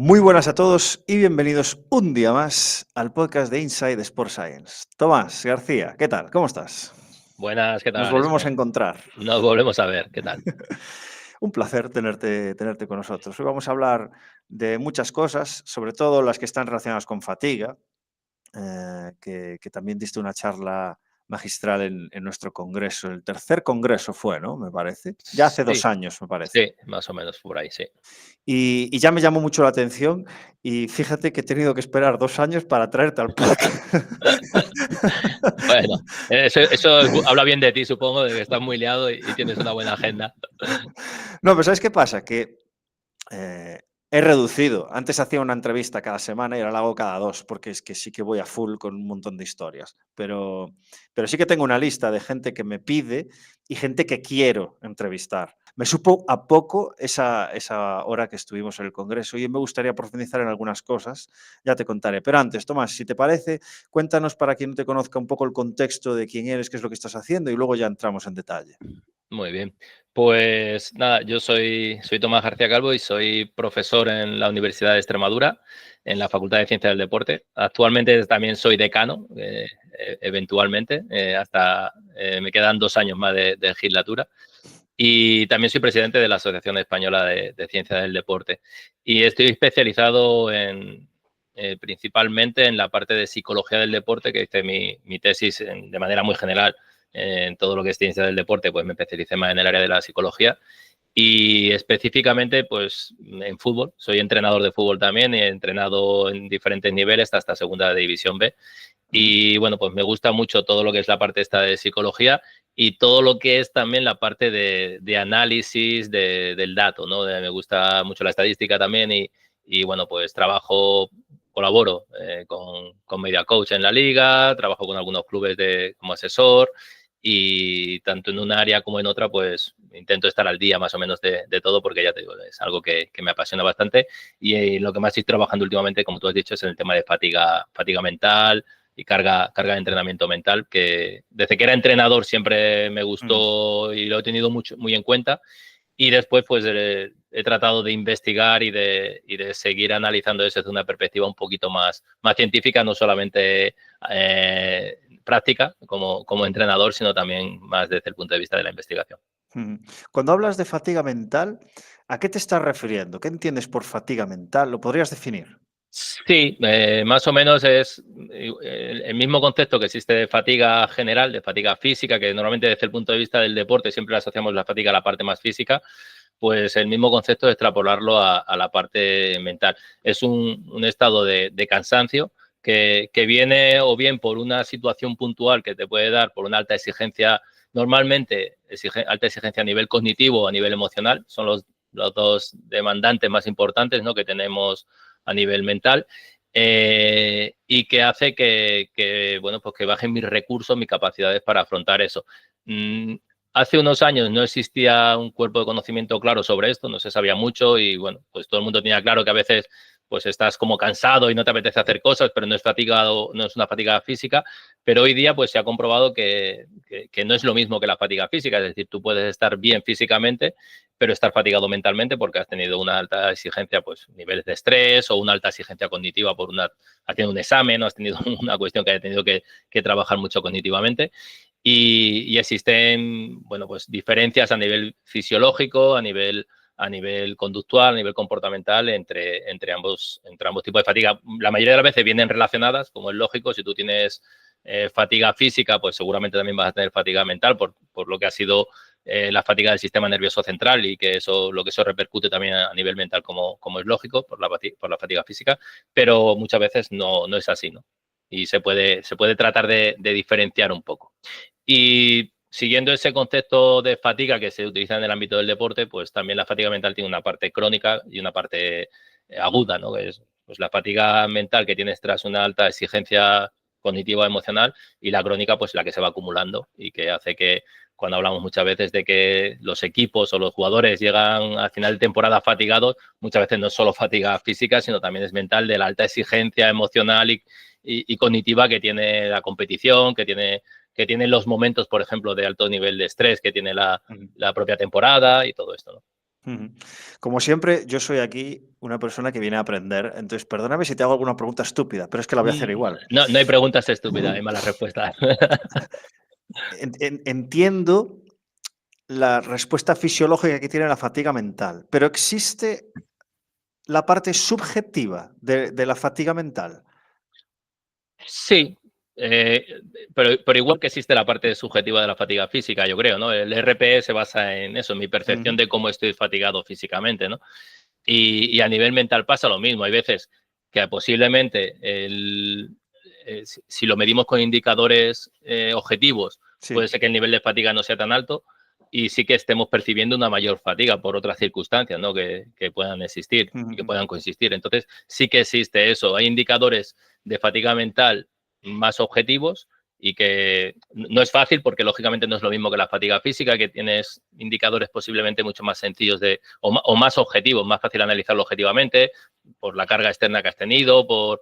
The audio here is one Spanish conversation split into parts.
Muy buenas a todos y bienvenidos un día más al podcast de Inside Sport Science. Tomás García, ¿qué tal? ¿Cómo estás? Buenas, ¿qué Nos tal, volvemos a Ismael? encontrar. Nos volvemos a ver, ¿qué tal? Un placer tenerte con nosotros. Hoy vamos a hablar de muchas cosas, sobre todo las que están relacionadas con fatiga, que también diste una charla magistral en nuestro congreso. El tercer congreso fue, ¿no? Me parece. Ya hace 2 Sí, años, me parece. sí, más o menos por ahí, sí. Y ya me llamó mucho la atención y fíjate que he tenido que esperar 2 años para traerte al podcast. Bueno, eso habla bien de ti, supongo, de que estás muy liado y tienes una buena agenda. No, pero ¿sabes qué pasa? Que eh, he reducido. Antes hacía una entrevista cada semana y ahora la hago cada 2, porque es que sí que voy a full con un montón de historias. Pero sí que tengo una lista de gente que me pide y gente que quiero entrevistar. Me supo a poco esa hora que estuvimos en el Congreso y me gustaría profundizar en algunas cosas, ya te contaré. Pero antes, Tomás, si te parece, cuéntanos para quien no te conozca un poco el contexto de quién eres, qué es lo que estás haciendo y luego ya entramos en detalle. Muy bien. Pues nada, yo soy Tomás García Calvo y soy profesor en la Universidad de Extremadura, en la Facultad de Ciencias del Deporte. Actualmente también soy decano, eventualmente, hasta me quedan 2 años más de legislatura. Y también soy presidente de la Asociación Española de Ciencias del Deporte. Y estoy especializado principalmente en la parte de psicología del deporte, que hice mi tesis de manera muy general en todo lo que es ciencia del deporte, pues me especialicé más en el área de la psicología. Y específicamente, pues en fútbol. Soy entrenador de fútbol también, he entrenado en diferentes niveles hasta segunda división B. Y bueno, pues me gusta mucho todo lo que es la parte esta de psicología y todo lo que es también la parte de análisis del dato, ¿no? Me gusta mucho la estadística también y bueno, pues colaboro con Media Coach en la liga, trabajo con algunos clubes como asesor y tanto en un área como en otra, pues intento estar al día más o menos de todo porque ya te digo, es algo que me apasiona bastante y lo que más estoy trabajando últimamente, como tú has dicho, es en el tema de fatiga mental y carga de entrenamiento mental, que desde que era entrenador siempre me Mm. gustó y lo he tenido muy en cuenta. Y después, pues he tratado de investigar y de seguir analizando eso desde una perspectiva un poquito más científica, no solamente práctica como entrenador, sino también más desde el punto de vista de la investigación. Cuando hablas de fatiga mental, ¿a qué te estás refiriendo? ¿Qué entiendes por fatiga mental? ¿Lo podrías definir? Sí, más o menos es el mismo concepto que existe de fatiga general, de fatiga física, que normalmente desde el punto de vista del deporte siempre asociamos la fatiga a la parte más física, pues el mismo concepto de extrapolarlo a la parte mental. Es un estado de cansancio que viene o bien por una situación puntual que te puede dar por una alta exigencia, normalmente alta exigencia a nivel cognitivo o a nivel emocional, son los dos demandantes más importantes, ¿no?, que tenemos a nivel mental, y que hace bueno, pues que bajen mis recursos, mis capacidades para afrontar eso. Hace unos años no existía un cuerpo de conocimiento claro sobre esto, no se sabía mucho y bueno, pues todo el mundo tenía claro que a veces pues estás como cansado y no te apetece hacer cosas, pero no es una fatiga física, pero hoy día pues se ha comprobado que no es lo mismo que la fatiga física, es decir, tú puedes estar bien físicamente, pero estar fatigado mentalmente porque has tenido una alta exigencia, pues niveles de estrés o una alta exigencia cognitiva has tenido un examen o has tenido una cuestión que has tenido que trabajar mucho cognitivamente. Y existen, bueno, pues diferencias a nivel fisiológico, a nivel conductual, a nivel comportamental entre ambos tipos de fatiga. La mayoría de las veces vienen relacionadas, como es lógico. Si tú tienes fatiga física, pues seguramente también vas a tener fatiga mental por lo que ha sido la fatiga del sistema nervioso central y que lo que eso repercute también a nivel mental, como es lógico, por la fatiga física, pero muchas veces no es así, ¿no? Y se puede tratar de diferenciar un poco. Y siguiendo ese concepto de fatiga que se utiliza en el ámbito del deporte, pues también la fatiga mental tiene una parte crónica y una parte aguda, ¿no? Que es pues, la fatiga mental que tienes tras una alta exigencia cognitiva emocional y la crónica, pues la que se va acumulando y que hace que cuando hablamos muchas veces de que los equipos o los jugadores llegan al final de temporada fatigados, muchas veces no es solo fatiga física, sino también es mental de la alta exigencia emocional y cognitiva que tiene la competición, que tienen los momentos, por ejemplo, de alto nivel de estrés que tiene la propia temporada y todo esto, ¿no? Ujú. Como siempre, yo soy aquí una persona que viene a aprender, entonces perdóname si te hago alguna pregunta estúpida, pero es que la voy a hacer igual. No, no hay preguntas estúpidas, hay malas respuestas. Entiendo la respuesta fisiológica que tiene la fatiga mental, pero existe la parte subjetiva de la fatiga mental. Sí, eh, pero igual que existe la parte subjetiva de la fatiga física, yo creo, ¿no? El RPE se basa en eso, en mi percepción Ujú. de cómo estoy fatigado físicamente, ¿no? Y a nivel mental pasa lo mismo. Hay veces que posiblemente si lo medimos con indicadores objetivos, Sí. puede ser que el nivel de fatiga no sea tan alto y sí que estemos percibiendo una mayor fatiga por otras circunstancias, ¿no? que puedan existir y que Ujú. puedan coexistir. Entonces, sí que existe eso. Hay indicadores de fatiga mental más objetivos y que no es fácil porque lógicamente no es lo mismo que la fatiga física, que tienes indicadores posiblemente mucho más sencillos o más objetivos, más fácil analizarlo objetivamente por la carga externa que has tenido, por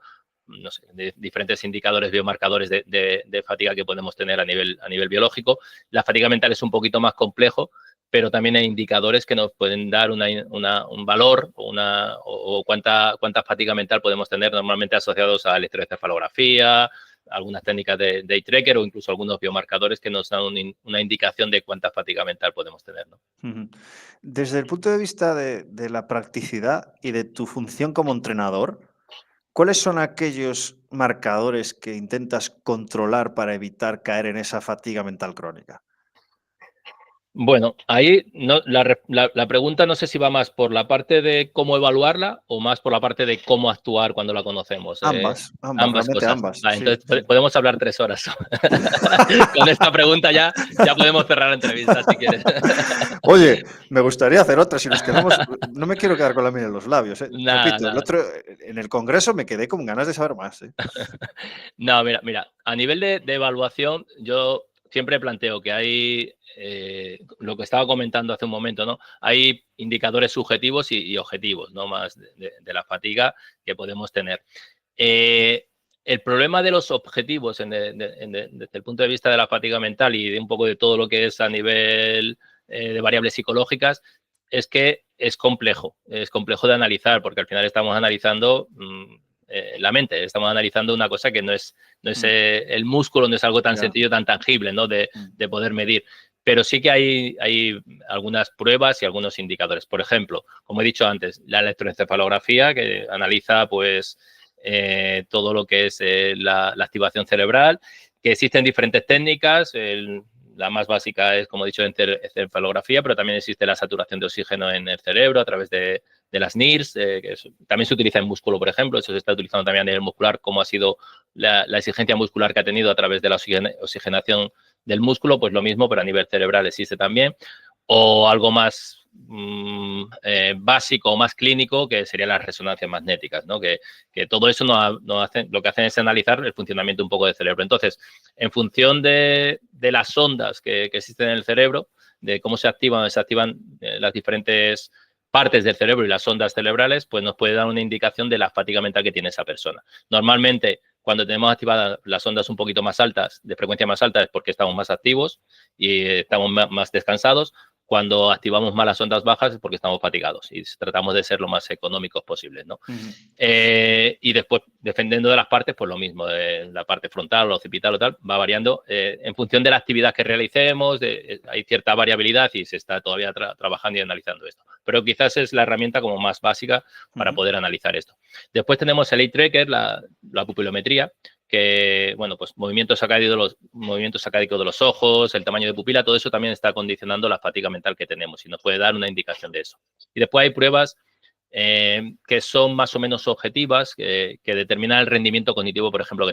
no sé, diferentes indicadores biomarcadores de fatiga que podemos tener a nivel biológico. La fatiga mental es un poquito más complejo, pero también hay indicadores que nos pueden dar un valor o cuánta fatiga mental podemos tener normalmente asociados a electroencefalografía, algunas técnicas de day tracker o incluso algunos biomarcadores que nos dan una indicación de cuánta fatiga mental podemos tener, ¿no? Ujú. Desde el punto de vista de la practicidad y de tu función como entrenador, ¿cuáles son aquellos marcadores que intentas controlar para evitar caer en esa fatiga mental crónica? Bueno, ahí no, la pregunta no sé si va más por la parte de cómo evaluarla o más por la parte de cómo actuar cuando la conocemos. Ambas, Ambas realmente cosas. ambas, Vale, sí, entonces sí. podemos hablar 3 horas. Con esta pregunta ya podemos cerrar la entrevista si quieres. Oye, me gustaría hacer otra, si nos quedamos no me quiero quedar con la miel en los labios, Nada, Repito, el nada. otro en el congreso me quedé con ganas de saber más, No, mira, a nivel de evaluación, yo siempre planteo que hay, lo que estaba comentando hace un momento, ¿no? Hay indicadores subjetivos y objetivos, ¿no? Más de la fatiga que podemos tener. El problema de los objetivos desde el punto de vista de la fatiga mental y de un poco de todo lo que es a nivel de variables psicológicas es que es complejo de analizar porque al final estamos analizando la mente, estamos analizando una cosa que no es Mm, el músculo, no es algo tan ya, sencillo, tan tangible, ¿no? mm, De poder medir. Pero sí que hay algunas pruebas y algunos indicadores. Por ejemplo, como he dicho antes, la electroencefalografía que analiza pues todo lo que es la activación cerebral, que existen diferentes técnicas. La más básica es, como he dicho, encefalografía, pero también existe la saturación de oxígeno en el cerebro a través de las NIRS, también se utiliza en músculo, por ejemplo, eso se está utilizando también a nivel muscular, cómo ha sido la exigencia muscular que ha tenido a través de la oxigenación del músculo, pues lo mismo, pero a nivel cerebral existe también. O algo más básico o más clínico, que serían las resonancias magnéticas, ¿no? Que todo eso lo que hacen es analizar el funcionamiento un poco del cerebro. Entonces, en función de las ondas que existen en el cerebro, de cómo se activan las diferentes partes del cerebro y las ondas cerebrales, pues nos puede dar una indicación de la fatiga mental que tiene esa persona. Normalmente, cuando tenemos activadas las ondas un poquito más altas, de frecuencia más alta, es porque estamos más activos y estamos más descansados. Cuando activamos más las ondas bajas es porque estamos fatigados y tratamos de ser lo más económicos posibles, ¿no? ujú, Y después, dependiendo de las partes, pues lo mismo, la parte frontal o occipital o tal, va variando en función de la actividad que realicemos, hay cierta variabilidad y se está todavía trabajando y analizando esto. Pero quizás es la herramienta como más básica para ujú. poder analizar esto. Después tenemos el eye tracker, la pupilometría, que, bueno, pues movimientos sacádicos de los ojos, el tamaño de pupila, todo eso también está condicionando la fatiga mental que tenemos y nos puede dar una indicación de eso. Y después hay pruebas que son más o menos objetivas, que determinan el rendimiento cognitivo, por ejemplo, que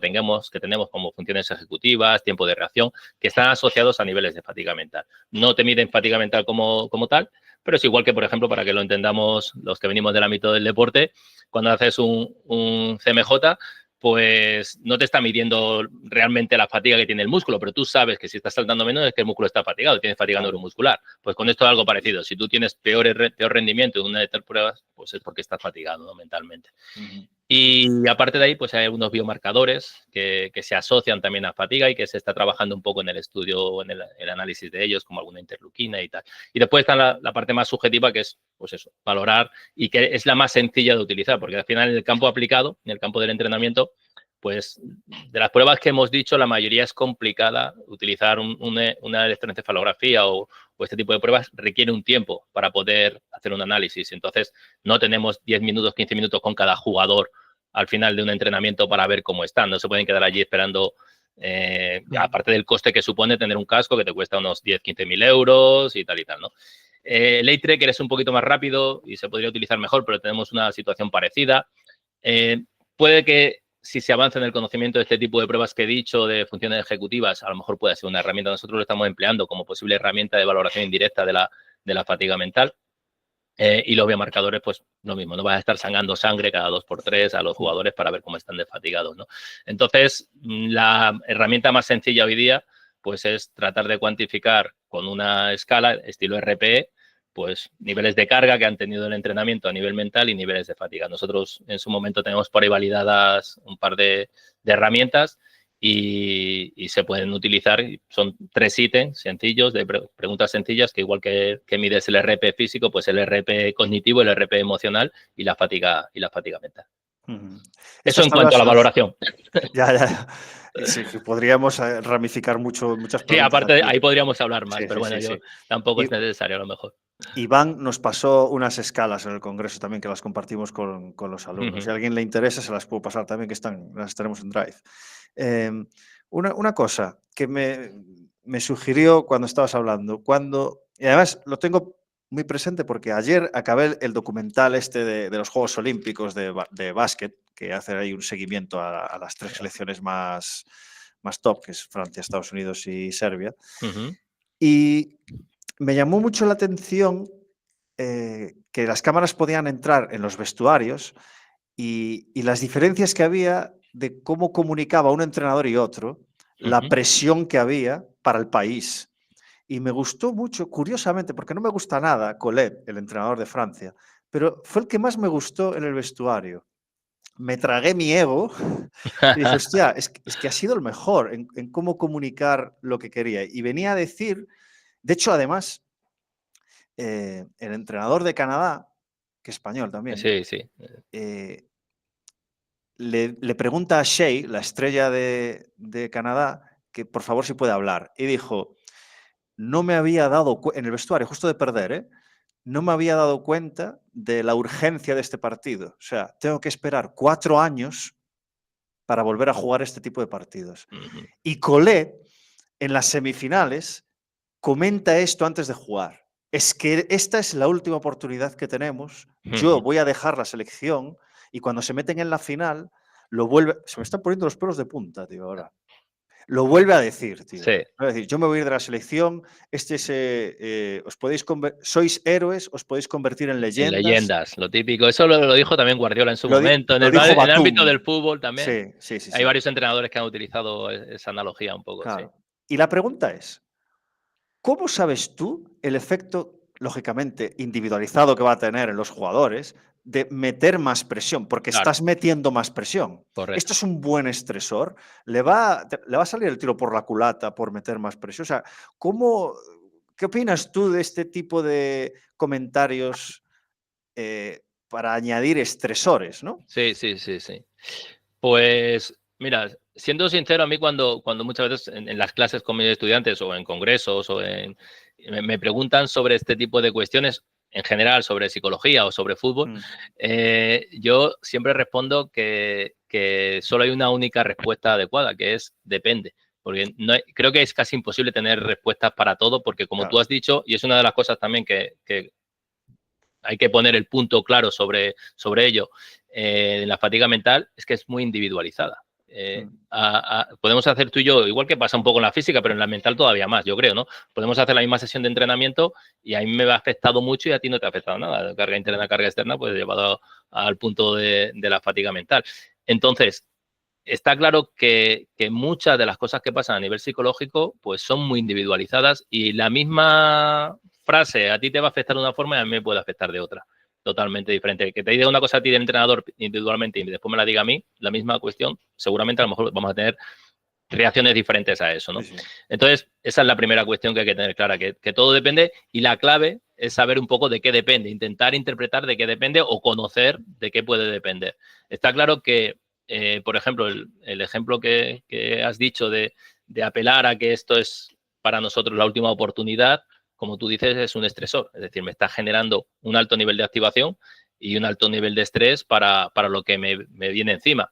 tenemos como funciones ejecutivas, tiempo de reacción, que están asociados a niveles de fatiga mental. No te miden fatiga mental como tal, pero es igual que, por ejemplo, para que lo entendamos los que venimos del ámbito del deporte, cuando haces un CMJ, pues no te está midiendo realmente la fatiga que tiene el músculo, pero tú sabes que si estás saltando menos es que el músculo está fatigado, tienes fatiga Claro. neuromuscular. Pues con esto es algo parecido. Si tú tienes peor rendimiento en una de estas pruebas, pues es porque estás fatigado, ¿no? Mentalmente. Ujú. Y aparte de ahí, pues hay algunos biomarcadores que se asocian también a fatiga y que se está trabajando un poco en el estudio, en el análisis de ellos, como alguna interleuquina y tal. Y después está la parte más subjetiva, que es, pues eso, valorar, y que es la más sencilla de utilizar, porque al final en el campo aplicado, en el campo del entrenamiento, pues de las pruebas que hemos dicho, la mayoría es complicada. Utilizar una electroencefalografía o este tipo de pruebas requiere un tiempo para poder hacer un análisis. Entonces, no tenemos 10 minutos, 15 minutos con cada jugador al final de un entrenamiento para ver cómo están. No se pueden quedar allí esperando, aparte del coste que supone tener un casco que te cuesta unos 10, 15 mil euros y tal, ¿no? El eye tracker es un poquito más rápido y se podría utilizar mejor, pero tenemos una situación parecida. Puede que si se avanza en el conocimiento de este tipo de pruebas que he dicho, de funciones ejecutivas, a lo mejor puede ser una herramienta. Nosotros lo estamos empleando como posible herramienta de valoración indirecta de la fatiga mental. Y los biomarcadores, pues lo mismo, no vas a estar sangrando sangre cada 2x3 a los jugadores para ver cómo están desfatigados, ¿no? Entonces, la herramienta más sencilla hoy día, pues es tratar de cuantificar con una escala, estilo RPE, pues niveles de carga que han tenido el entrenamiento a nivel mental y niveles de fatiga. Nosotros en su momento tenemos por ahí validadas un par de herramientas y se pueden utilizar. Son 3 ítems sencillos, de preguntas sencillas, que igual que mides el RP físico, pues el RP cognitivo, el RP emocional y la fatiga mental. Eso Estas en cuanto a tablas la valoración. ya. Sí, que podríamos ramificar muchas Sí, preguntas aparte aquí. ahí podríamos hablar más, Sí, pero sí, bueno, sí, sí. tampoco Y es necesario a lo mejor. Iván nos pasó unas escalas en el congreso también que las compartimos con los alumnos. Si a alguien le interesa, se las puedo pasar también, que las tenemos en Drive. Una cosa que me sugirió cuando estabas hablando, y además lo tengo muy presente porque ayer acabé el documental este de los Juegos Olímpicos de básquet, que hace ahí un seguimiento a las 3 selecciones más top, que es Francia, Estados Unidos y Serbia. Y me llamó mucho la atención que las cámaras podían entrar en los vestuarios y las diferencias que había de cómo comunicaba un entrenador y otro, la presión que había para el país. Y me gustó mucho, curiosamente, porque no me gusta nada Collet, el entrenador de Francia, pero fue el que más me gustó en el vestuario. Me tragué mi ego y dije, hostia, es que ha sido el mejor en cómo comunicar lo que quería. Y venía a decir, de hecho, además, el entrenador de Canadá, que es español también, Sí, sí. le pregunta a Shea, la estrella de Canadá, que por favor si puede hablar. Y dijo, no me había dado en el vestuario, justo de perder, no me había dado cuenta de la urgencia de este partido. O sea, tengo que esperar 4 años para volver a jugar este tipo de partidos. Y Collet, en las semifinales, comenta esto antes de jugar. Es que esta es la última oportunidad que tenemos. Yo voy a dejar la selección y cuando se meten en la final, lo vuelve. Se me están poniendo los pelos de punta, tío, ahora. Lo vuelve a decir, tío. Sí. Es decir, yo me voy a ir de la selección. Os podéis sois héroes, os podéis convertir en En leyendas. leyendas, lo típico. Eso lo dijo también Guardiola en su momento. En Lo el dijo ámbito Batum. del fútbol también. Sí, sí, sí. Hay varios entrenadores que han utilizado esa analogía un poco, sí. Claro. Y la pregunta es, ¿cómo sabes tú el efecto, lógicamente, individualizado que va a tener en los jugadores de meter más presión? Porque Claro, estás metiendo más presión. correcto. Esto es un buen estresor. Le va a salir el tiro por la culata por meter más presión. O sea, ¿qué opinas tú de este tipo de comentarios para añadir estresores, ¿no? Sí, sí, sí, sí. Pues mira, siendo sincero, a mí cuando muchas veces en las clases con mis estudiantes o en congresos me preguntan sobre este tipo de cuestiones, en general sobre psicología o sobre fútbol, yo siempre respondo que solo hay una única respuesta adecuada, que es depende. Porque creo que es casi imposible tener respuestas para todo, porque como tú has dicho, y es una de las cosas también que hay que poner el punto claro sobre ello, la fatiga mental es que es muy individualizada. Podemos hacer tú y yo, igual que pasa un poco en la física, pero en la mental todavía más, yo creo, ¿no? Podemos hacer la misma sesión de entrenamiento y a mí me ha afectado mucho y a ti no te ha afectado nada. Carga interna, carga externa, pues llevado al punto de la fatiga mental. Entonces, está claro que muchas de las cosas que pasan a nivel psicológico pues son muy individualizadas y la misma frase a ti te va a afectar de una forma y a mí me puede afectar de otra. totalmente diferente. Que te diga una cosa a ti del entrenador individualmente y después me la diga a mí, la misma cuestión, seguramente a lo mejor vamos a tener reacciones diferentes a eso, ¿no? Sí, sí. Entonces, esa es la primera cuestión que hay que tener clara, que todo depende, y la clave es saber un poco de qué depende, intentar interpretar de qué depende o conocer de qué puede depender. Está claro que, por ejemplo, el ejemplo que has dicho de apelar a que esto es para nosotros la última oportunidad, como tú dices, es un estresor. Es decir, me está generando un alto nivel de activación y un alto nivel de estrés para lo que me viene encima.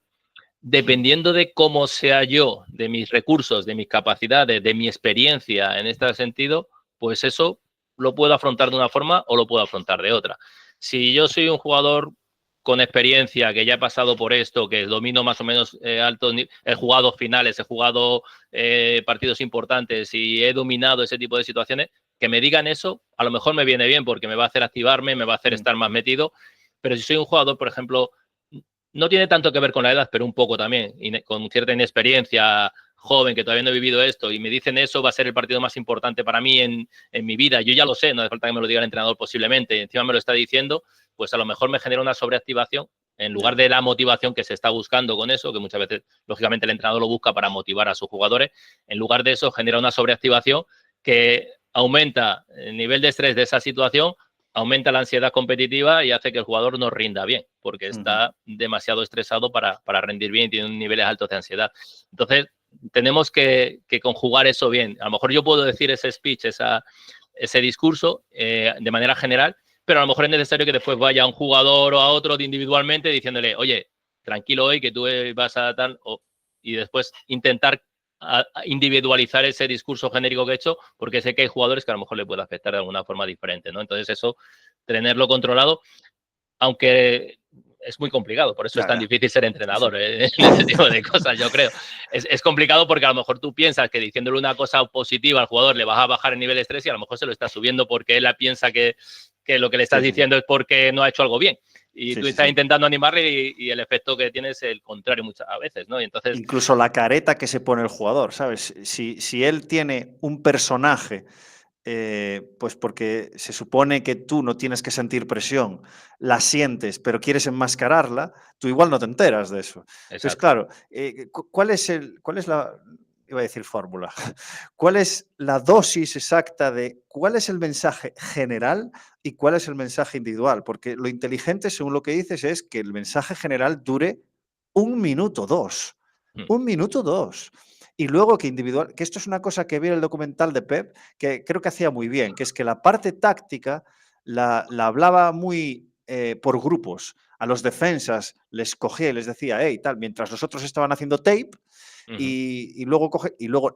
Dependiendo de cómo sea yo, de mis recursos, de mis capacidades, de mi experiencia en este sentido, pues eso lo puedo afrontar de una forma o lo puedo afrontar de otra. Si yo soy un jugador con experiencia, que ya he pasado por esto, que domino más o menos altos, he jugado finales, he jugado partidos importantes y he dominado ese tipo de situaciones, que me digan eso, a lo mejor me viene bien porque me va a hacer activarme, me va a hacer estar más metido, pero si soy un jugador, por ejemplo, no tiene tanto que ver con la edad, pero un poco también, con cierta inexperiencia, joven, que todavía no he vivido esto, y me dicen eso, va a ser el partido más importante para mí en mi vida. Yo ya lo sé, no hace falta que me lo diga el entrenador posiblemente, y encima me lo está diciendo, pues a lo mejor me genera una sobreactivación en lugar de la motivación que se está buscando con eso, que muchas veces, lógicamente, el entrenador lo busca para motivar a sus jugadores. En lugar de eso, genera una sobreactivación que aumenta el nivel de estrés de esa situación, aumenta la ansiedad competitiva y hace que el jugador no rinda bien, porque está demasiado estresado para rendir bien y tiene niveles altos de ansiedad. Entonces, tenemos que conjugar eso bien. A lo mejor yo puedo decir ese speech, ese discurso de manera general, pero a lo mejor es necesario que después vaya un jugador o a otro individualmente diciéndole, oye, tranquilo hoy que tú vas a tal, y después intentar a individualizar ese discurso genérico que he hecho, porque sé que hay jugadores que a lo mejor le puede afectar de alguna forma diferente, ¿no? Entonces eso, tenerlo controlado, aunque es muy complicado, por eso es tan difícil ser entrenador en ese tipo de cosas, yo creo. Es complicado porque a lo mejor tú piensas que diciéndole una cosa positiva al jugador le vas a bajar el nivel de estrés y a lo mejor se lo está subiendo porque él piensa que lo que le estás diciendo es porque no ha hecho algo bien. Y tú estás intentando animarle y el efecto que tiene es el contrario muchas veces, ¿no? Y entonces, incluso la careta que se pone el jugador, ¿sabes? Si él tiene un personaje, pues porque se supone que tú no tienes que sentir presión, la sientes, pero quieres enmascararla, tú igual no te enteras de eso. Entonces, claro, ¿cuál es la, iba a decir fórmula, cuál es la dosis exacta de cuál es el mensaje general y cuál es el mensaje individual? Porque lo inteligente, según lo que dices, es que el mensaje general dure 1 minuto, 2. 1 minuto, 2. Y luego que individual, que esto es una cosa que vi en el documental de Pep, que creo que hacía muy bien, que es que la parte táctica la hablaba muy por grupos. A los defensas les cogía y les decía, hey, tal, mientras los otros estaban haciendo tape, y luego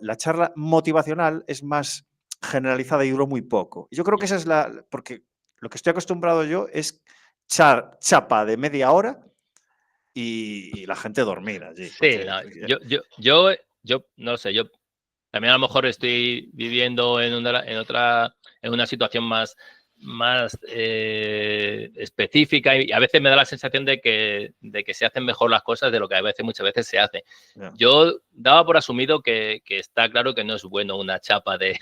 la charla motivacional es más generalizada y duró muy poco. Y yo creo que esa es porque lo que estoy acostumbrado yo es chapa de media hora y la gente dormida allí. Sí, no, yo no lo sé, yo también a lo mejor estoy viviendo en una situación más específica y a veces me da la sensación de que se hacen mejor las cosas de lo que muchas veces se hace. Yeah. Yo daba por asumido que está claro que no es bueno una chapa de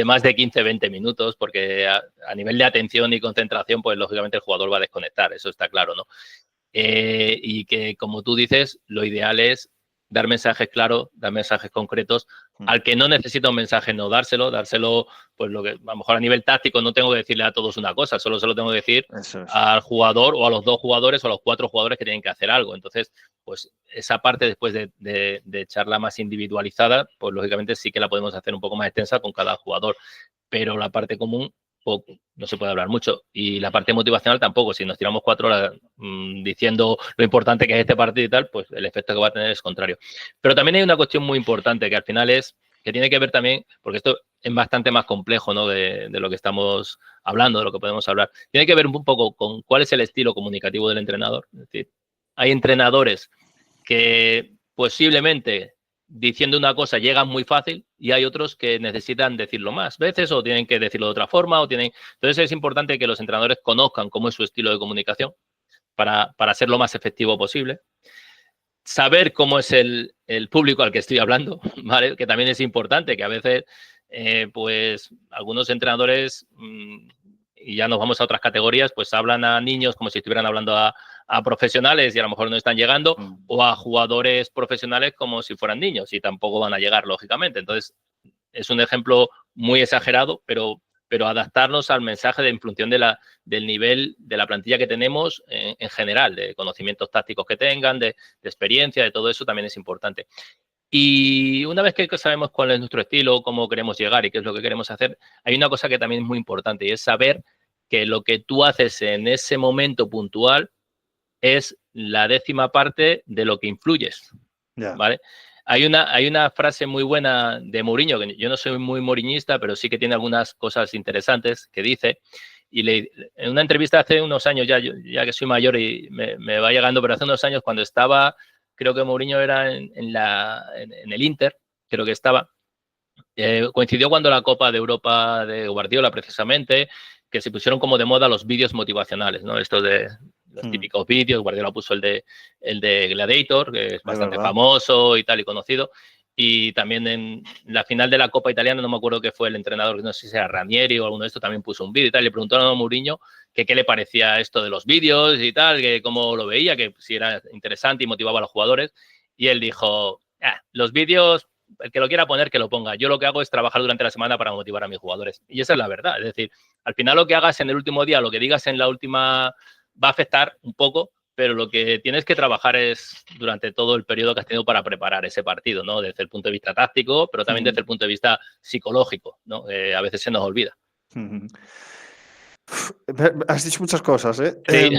más de 15, 20 minutos porque a nivel de atención y concentración, pues lógicamente el jugador va a desconectar, eso está claro, ¿no? Y que, como tú dices, lo ideal es dar mensajes claros, dar mensajes concretos. Al que no necesita un mensaje, no dárselo, pues lo que a lo mejor a nivel táctico no tengo que decirle a todos una cosa, solo se lo tengo que decir al jugador o a los 2 jugadores o a los 4 jugadores que tienen que hacer algo. Entonces, pues esa parte después de charla más individualizada, pues lógicamente sí que la podemos hacer un poco más extensa con cada jugador, pero la parte común poco, no se puede hablar mucho. Y la parte motivacional tampoco. Si nos tiramos 4 horas diciendo lo importante que es este partido y tal, pues el efecto que va a tener es contrario. Pero también hay una cuestión muy importante que al final que tiene que ver también, porque esto es bastante más complejo, ¿no? de lo que estamos hablando, de lo que podemos hablar. Tiene que ver un poco con cuál es el estilo comunicativo del entrenador. Es decir, hay entrenadores que posiblemente diciendo una cosa llegan muy fácil y hay otros que necesitan decirlo más veces o tienen que decirlo de otra forma. Entonces es importante que los entrenadores conozcan cómo es su estilo de comunicación para ser lo más efectivo posible. Saber cómo es el público al que estoy hablando, ¿vale? Que también es importante, que a veces pues algunos entrenadores y ya nos vamos a otras categorías, pues hablan a niños como si estuvieran hablando a profesionales y a lo mejor no están llegando, o a jugadores profesionales como si fueran niños y tampoco van a llegar, lógicamente. Entonces, es un ejemplo muy exagerado, pero adaptarnos al mensaje en función del nivel de la plantilla que tenemos en general, de conocimientos tácticos que tengan, de experiencia, de todo eso también es importante. Y una vez que sabemos cuál es nuestro estilo, cómo queremos llegar y qué es lo que queremos hacer, hay una cosa que también es muy importante y es saber que lo que tú haces en ese momento puntual es la 10ª parte de lo que influyes, ¿vale? Hay una frase muy buena de Mourinho, que yo no soy muy mourinhista, pero sí que tiene algunas cosas interesantes que dice, y en una entrevista hace unos años, ya que soy mayor y me va llegando, pero hace unos años cuando estaba, creo que Mourinho era en el Inter, creo que estaba, coincidió cuando la Copa de Europa de Guardiola, precisamente, que se pusieron como de moda los vídeos motivacionales, ¿no? Estos de los típicos vídeos. Guardiola puso el de Gladiator, que es bastante famoso y tal y conocido. Y también en la final de la Copa Italiana, no me acuerdo qué fue el entrenador, no sé si era Ranieri o alguno de estos, también puso un vídeo y tal. Le preguntaron a Mourinho que qué le parecía esto de los vídeos y tal, que cómo lo veía, que si era interesante y motivaba a los jugadores. Y él dijo, los vídeos, el que lo quiera poner, que lo ponga. Yo lo que hago es trabajar durante la semana para motivar a mis jugadores. Y esa es la verdad. Es decir, al final lo que hagas en el último día, lo que digas en la última, va a afectar un poco, pero lo que tienes que trabajar es durante todo el periodo que has tenido para preparar ese partido, ¿no? Desde el punto de vista táctico, pero también desde el punto de vista psicológico, ¿no? A veces se nos olvida. Has dicho muchas cosas, ¿eh? Sí,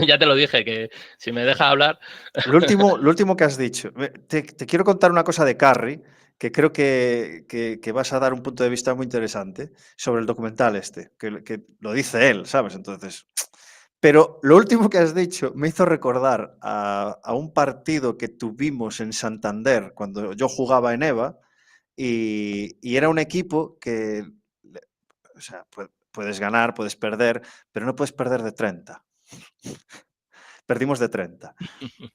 ya te lo dije, que si me dejas hablar... Lo último que has dicho. Te quiero contar una cosa de Carri, que creo que vas a dar un punto de vista muy interesante sobre el documental este, que lo dice él, ¿sabes? Entonces, pero lo último que has dicho me hizo recordar a un partido que tuvimos en Santander cuando yo jugaba en EVA y era un equipo que, o sea, puedes ganar, puedes perder, pero no puedes perder de 30. Perdimos de 30.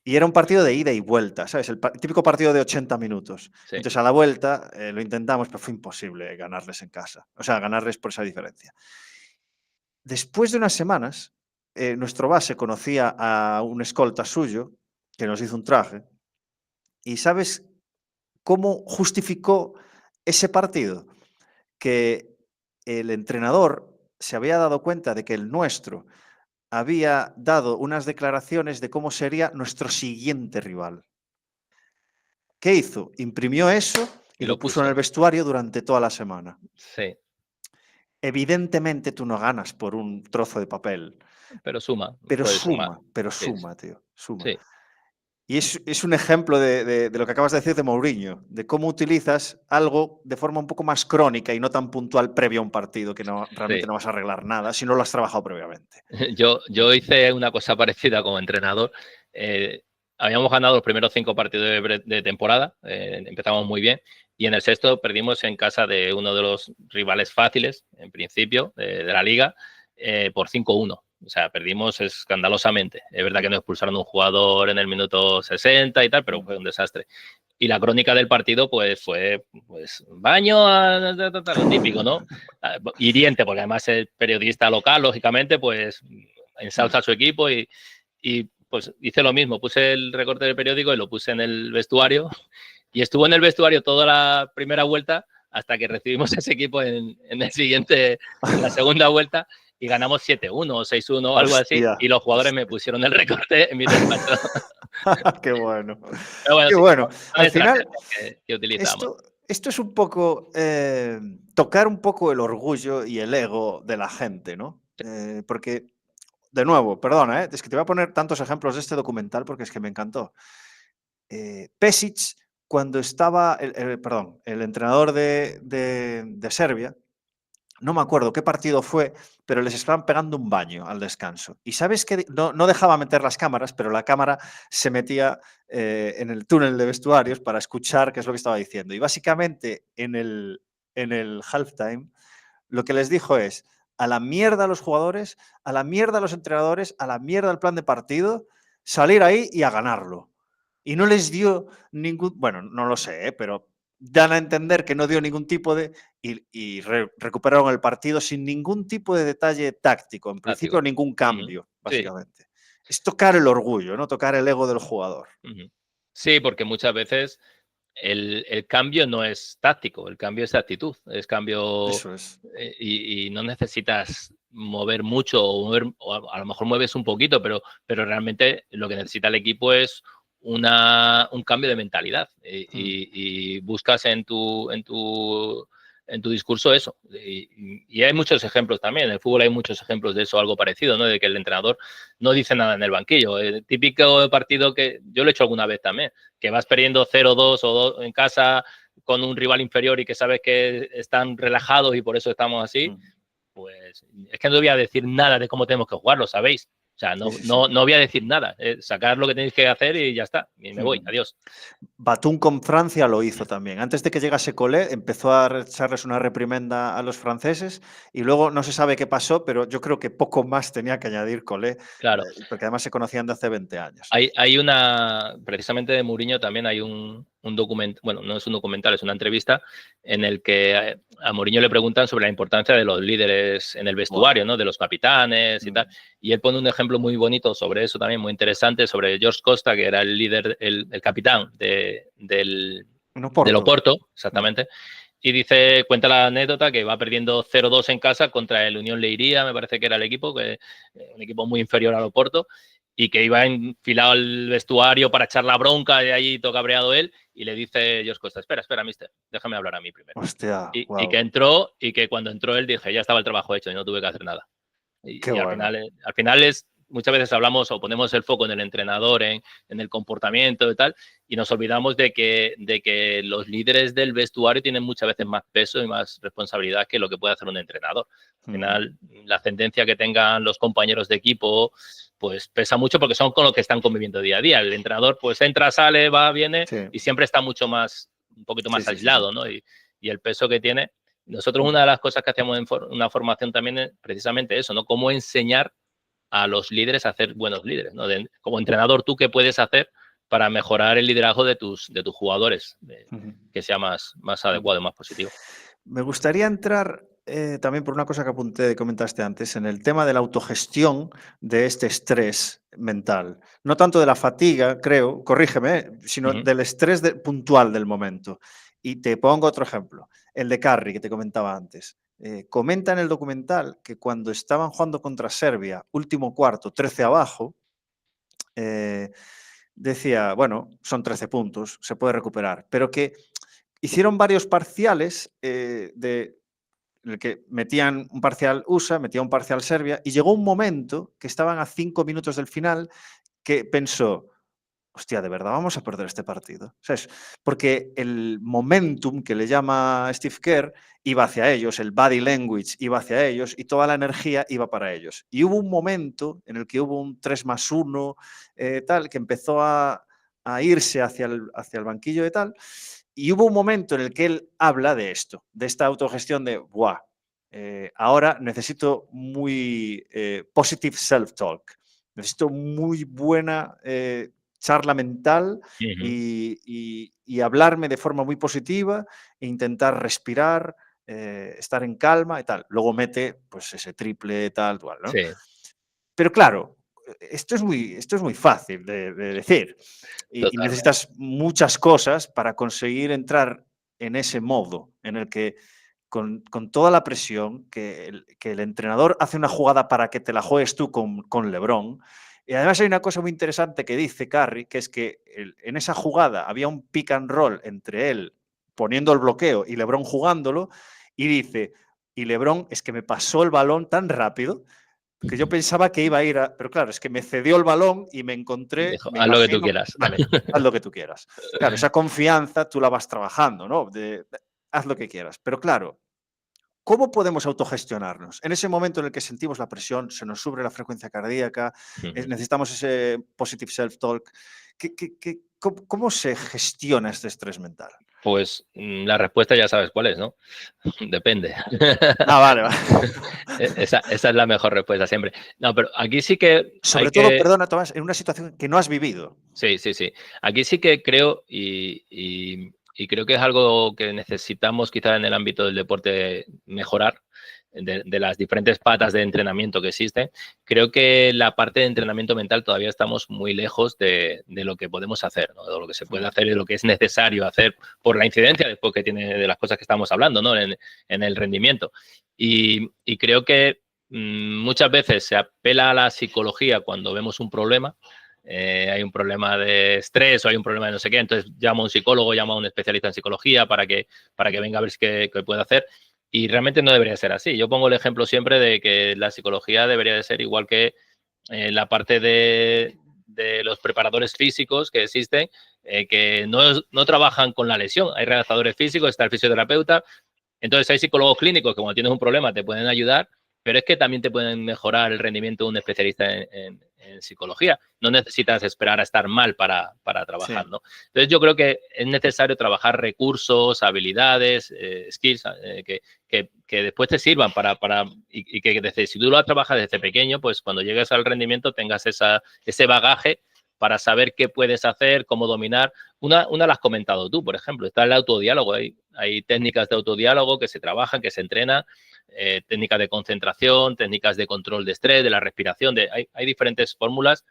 Y era un partido de ida y vuelta, ¿sabes? El típico partido de 80 minutos. Sí. Entonces, a la vuelta lo intentamos, pero fue imposible ganarles en casa. O sea, ganarles por esa diferencia. Después de unas semanas, nuestro base conocía a un escolta suyo que nos hizo un traje. ¿Y sabes cómo justificó ese partido? Que el entrenador se había dado cuenta de que el nuestro había dado unas declaraciones de cómo sería nuestro siguiente rival. ¿Qué hizo? Imprimió eso y lo puso en el vestuario durante toda la semana. Sí. Evidentemente tú no ganas por un trozo de papel. Pero suma. Pero Sumar. suma, tío. Suma. Sí. Y es un ejemplo de lo que acabas de decir de Mourinho, de cómo utilizas algo de forma un poco más crónica y no tan puntual previo a un partido que realmente no vas a arreglar nada si no lo has trabajado previamente. Yo hice una cosa parecida como entrenador. Habíamos ganado los primeros 5 partidos de temporada, empezamos muy bien, y en el sexto perdimos en casa de uno de los rivales fáciles, en principio, de la liga, por 5-1. O sea, perdimos escandalosamente. Es verdad que nos expulsaron un jugador en el minuto 60 y tal, pero fue un desastre. Y la crónica del partido pues fue baño, lo típico, ¿no? Hiriente, porque además el periodista local, lógicamente, pues ensalza a su equipo y pues hice lo mismo. Puse el recorte del periódico y lo puse en el vestuario y estuvo en el vestuario toda la primera vuelta hasta que recibimos ese equipo en el siguiente, en la segunda vuelta, y ganamos 7-1 o 6-1 o algo así, y los jugadores me pusieron el recorte en mi despacho. Qué bueno. Pero bueno, Qué sí, bueno. Al final, que utilizamos. Esto es un poco tocar un poco el orgullo y el ego de la gente, ¿no? Porque, de nuevo, perdona, es que te voy a poner tantos ejemplos de este documental porque es que me encantó. Pesic, cuando estaba, el entrenador de Serbia, no me acuerdo qué partido fue, pero les estaban pegando un baño al descanso. Y sabes que no dejaba meter las cámaras, pero la cámara se metía en el túnel de vestuarios para escuchar qué es lo que estaba diciendo. Y básicamente en el halftime lo que les dijo es: a la mierda a los jugadores, a la mierda a los entrenadores, a la mierda al plan de partido, salir ahí y a ganarlo. Y no les dio ningún, bueno, no lo sé, pero dan a entender que no dio ningún tipo de... Y recuperaron el partido sin ningún tipo de detalle táctico, en principio Táctico. ningún cambio, Sí. básicamente. Es tocar el orgullo, ¿no? Tocar el ego del jugador. Sí, porque muchas veces el cambio no es táctico, el cambio es actitud, es cambio Eso es. y no necesitas mover mucho o a lo mejor mueves un poquito, pero realmente lo que necesita el equipo es un cambio de mentalidad y buscas en tu discurso eso. Y hay muchos ejemplos también. En el fútbol hay muchos ejemplos de eso, algo parecido, ¿no? De que el entrenador no dice nada en el banquillo. El típico partido que yo lo he hecho alguna vez también, que vas perdiendo 0-2 o 2 en casa con un rival inferior y que sabes que están relajados y por eso estamos así, pues es que no voy a decir nada de cómo tenemos que jugar, lo sabéis. O sea, no voy a decir nada. Sacar lo que tenéis que hacer y ya está. Y me voy. Adiós. Batum con Francia lo hizo también. Antes de que llegase Collet, empezó a echarles una reprimenda a los franceses y luego no se sabe qué pasó, pero yo creo que poco más tenía que añadir Collet, Claro. porque además se conocían de hace 20 años. Hay una, precisamente de Mourinho también hay un documental, bueno, no es un documental, es una entrevista en el que a Mourinho le preguntan sobre la importancia de los líderes en el vestuario, ¿no? De los capitanes y tal. Y él pone un ejemplo muy bonito sobre eso también, muy interesante, sobre George Costa, que era el líder, el capitán del Oporto, exactamente. Y dice, cuenta la anécdota que va perdiendo 0-2 en casa contra el Unión Leiria, me parece que era el equipo, un equipo muy inferior al Oporto, y que iba enfilado al vestuario para echar la bronca, y ahí todo cabreado él, y le dice George Costa, espera, mister, déjame hablar a mí primero. Hostia, y que entró, y que cuando entró él dije, ya estaba el trabajo hecho y no tuve que hacer nada. Y bueno. al final es, muchas veces hablamos o ponemos el foco en el entrenador, en el comportamiento y tal, y nos olvidamos de que los líderes del vestuario tienen muchas veces más peso y más responsabilidad que lo que puede hacer un entrenador. Al final, la ascendencia que tengan los compañeros de equipo, pues pesa mucho porque son con los que están conviviendo día a día. El entrenador, pues entra, sale, va, viene y siempre está mucho más, un poquito más aislado, ¿no? Y el peso que tiene. Nosotros una de las cosas que hacemos en una formación también es precisamente eso, ¿no? Cómo enseñar a los líderes a ser buenos líderes, ¿no? Como entrenador, ¿tú qué puedes hacer para mejorar el liderazgo de tus jugadores? Que sea más adecuado, más positivo. Me gustaría entrar también por una cosa que apunté, comentaste antes, en el tema de la autogestión de este estrés mental. No tanto de la fatiga, creo, corrígeme, sino del estrés puntual del momento. Y te pongo otro ejemplo, el de Carri, que te comentaba antes. Comenta en el documental que cuando estaban jugando contra Serbia, último cuarto, 13 abajo, decía, bueno, son 13 puntos, se puede recuperar, pero que hicieron varios parciales en el que metían un parcial USA, metían un parcial Serbia, y llegó un momento que estaban a 5 minutos del final que pensó, hostia, ¿de verdad vamos a perder este partido? ¿Sabes? Porque el momentum que le llama Steve Kerr iba hacia ellos, el body language iba hacia ellos y toda la energía iba para ellos. Y hubo un momento en el que hubo un 3+1, tal, que empezó a irse hacia el banquillo de tal, y hubo un momento en el que él habla de esto, de esta autogestión de, ¡buah! Ahora necesito muy positive self-talk. Necesito muy buena charla mental y hablarme de forma muy positiva e intentar respirar, estar en calma y tal. Luego mete pues ese triple tal, ¿no? Sí. Pero claro, esto es muy fácil de decir y necesitas muchas cosas para conseguir entrar en ese modo en el que con toda la presión que el entrenador hace una jugada para que te la juegues tú con LeBron. Y además hay una cosa muy interesante que dice Curry, que es que en esa jugada había un pick and roll entre él poniendo el bloqueo y LeBron jugándolo, y dice, y LeBron es que me pasó el balón tan rápido que yo pensaba que iba a ir pero claro, es que me cedió el balón y me encontré, me haz imagino, lo que tú quieras. Vale, haz lo que tú quieras. Claro, esa confianza tú la vas trabajando, ¿no? Haz lo que quieras. Pero claro, ¿cómo podemos autogestionarnos? En ese momento en el que sentimos la presión, se nos sube la frecuencia cardíaca, necesitamos ese positive self-talk. ¿Cómo se gestiona este estrés mental? Pues la respuesta ya sabes cuál es, ¿no? Depende. Vale. Esa es la mejor respuesta siempre. No, pero aquí sí que... Sobre todo, perdona, Tomás, en una situación que no has vivido. Sí. Aquí sí que creo y y creo que es algo que necesitamos quizá en el ámbito del deporte mejorar, de las diferentes patas de entrenamiento que existen. Creo que la parte de entrenamiento mental todavía estamos muy lejos de lo que podemos hacer, ¿no? De lo que se puede hacer y de lo que es necesario hacer por la incidencia después que tiene de las cosas que estamos hablando, ¿no? En el rendimiento. Y creo que muchas veces se apela a la psicología cuando vemos un problema. Hay un problema de estrés o hay un problema de no sé qué, entonces llama a un psicólogo, llama a un especialista en psicología para que venga a ver qué puede hacer. Y realmente no debería ser así. Yo pongo el ejemplo siempre de que la psicología debería de ser igual que la parte de los preparadores físicos que existen, que no trabajan con la lesión. Hay redactadores físicos, está el fisioterapeuta. Entonces hay psicólogos clínicos que cuando tienes un problema te pueden ayudar, pero es que también te pueden mejorar el rendimiento de un especialista en psicología. No necesitas esperar a estar mal para trabajar, Sí. ¿no? Entonces yo creo que es necesario trabajar recursos, habilidades, skills, que después te sirvan y que desde, si tú lo trabajas desde pequeño, pues cuando llegues al rendimiento tengas ese bagaje para saber qué puedes hacer, cómo dominar. Una la has comentado tú, por ejemplo, está el autodiálogo. Hay técnicas de autodiálogo que se trabajan, que se entrenan, técnicas de concentración, técnicas de control de estrés, de la respiración. Hay diferentes fórmulas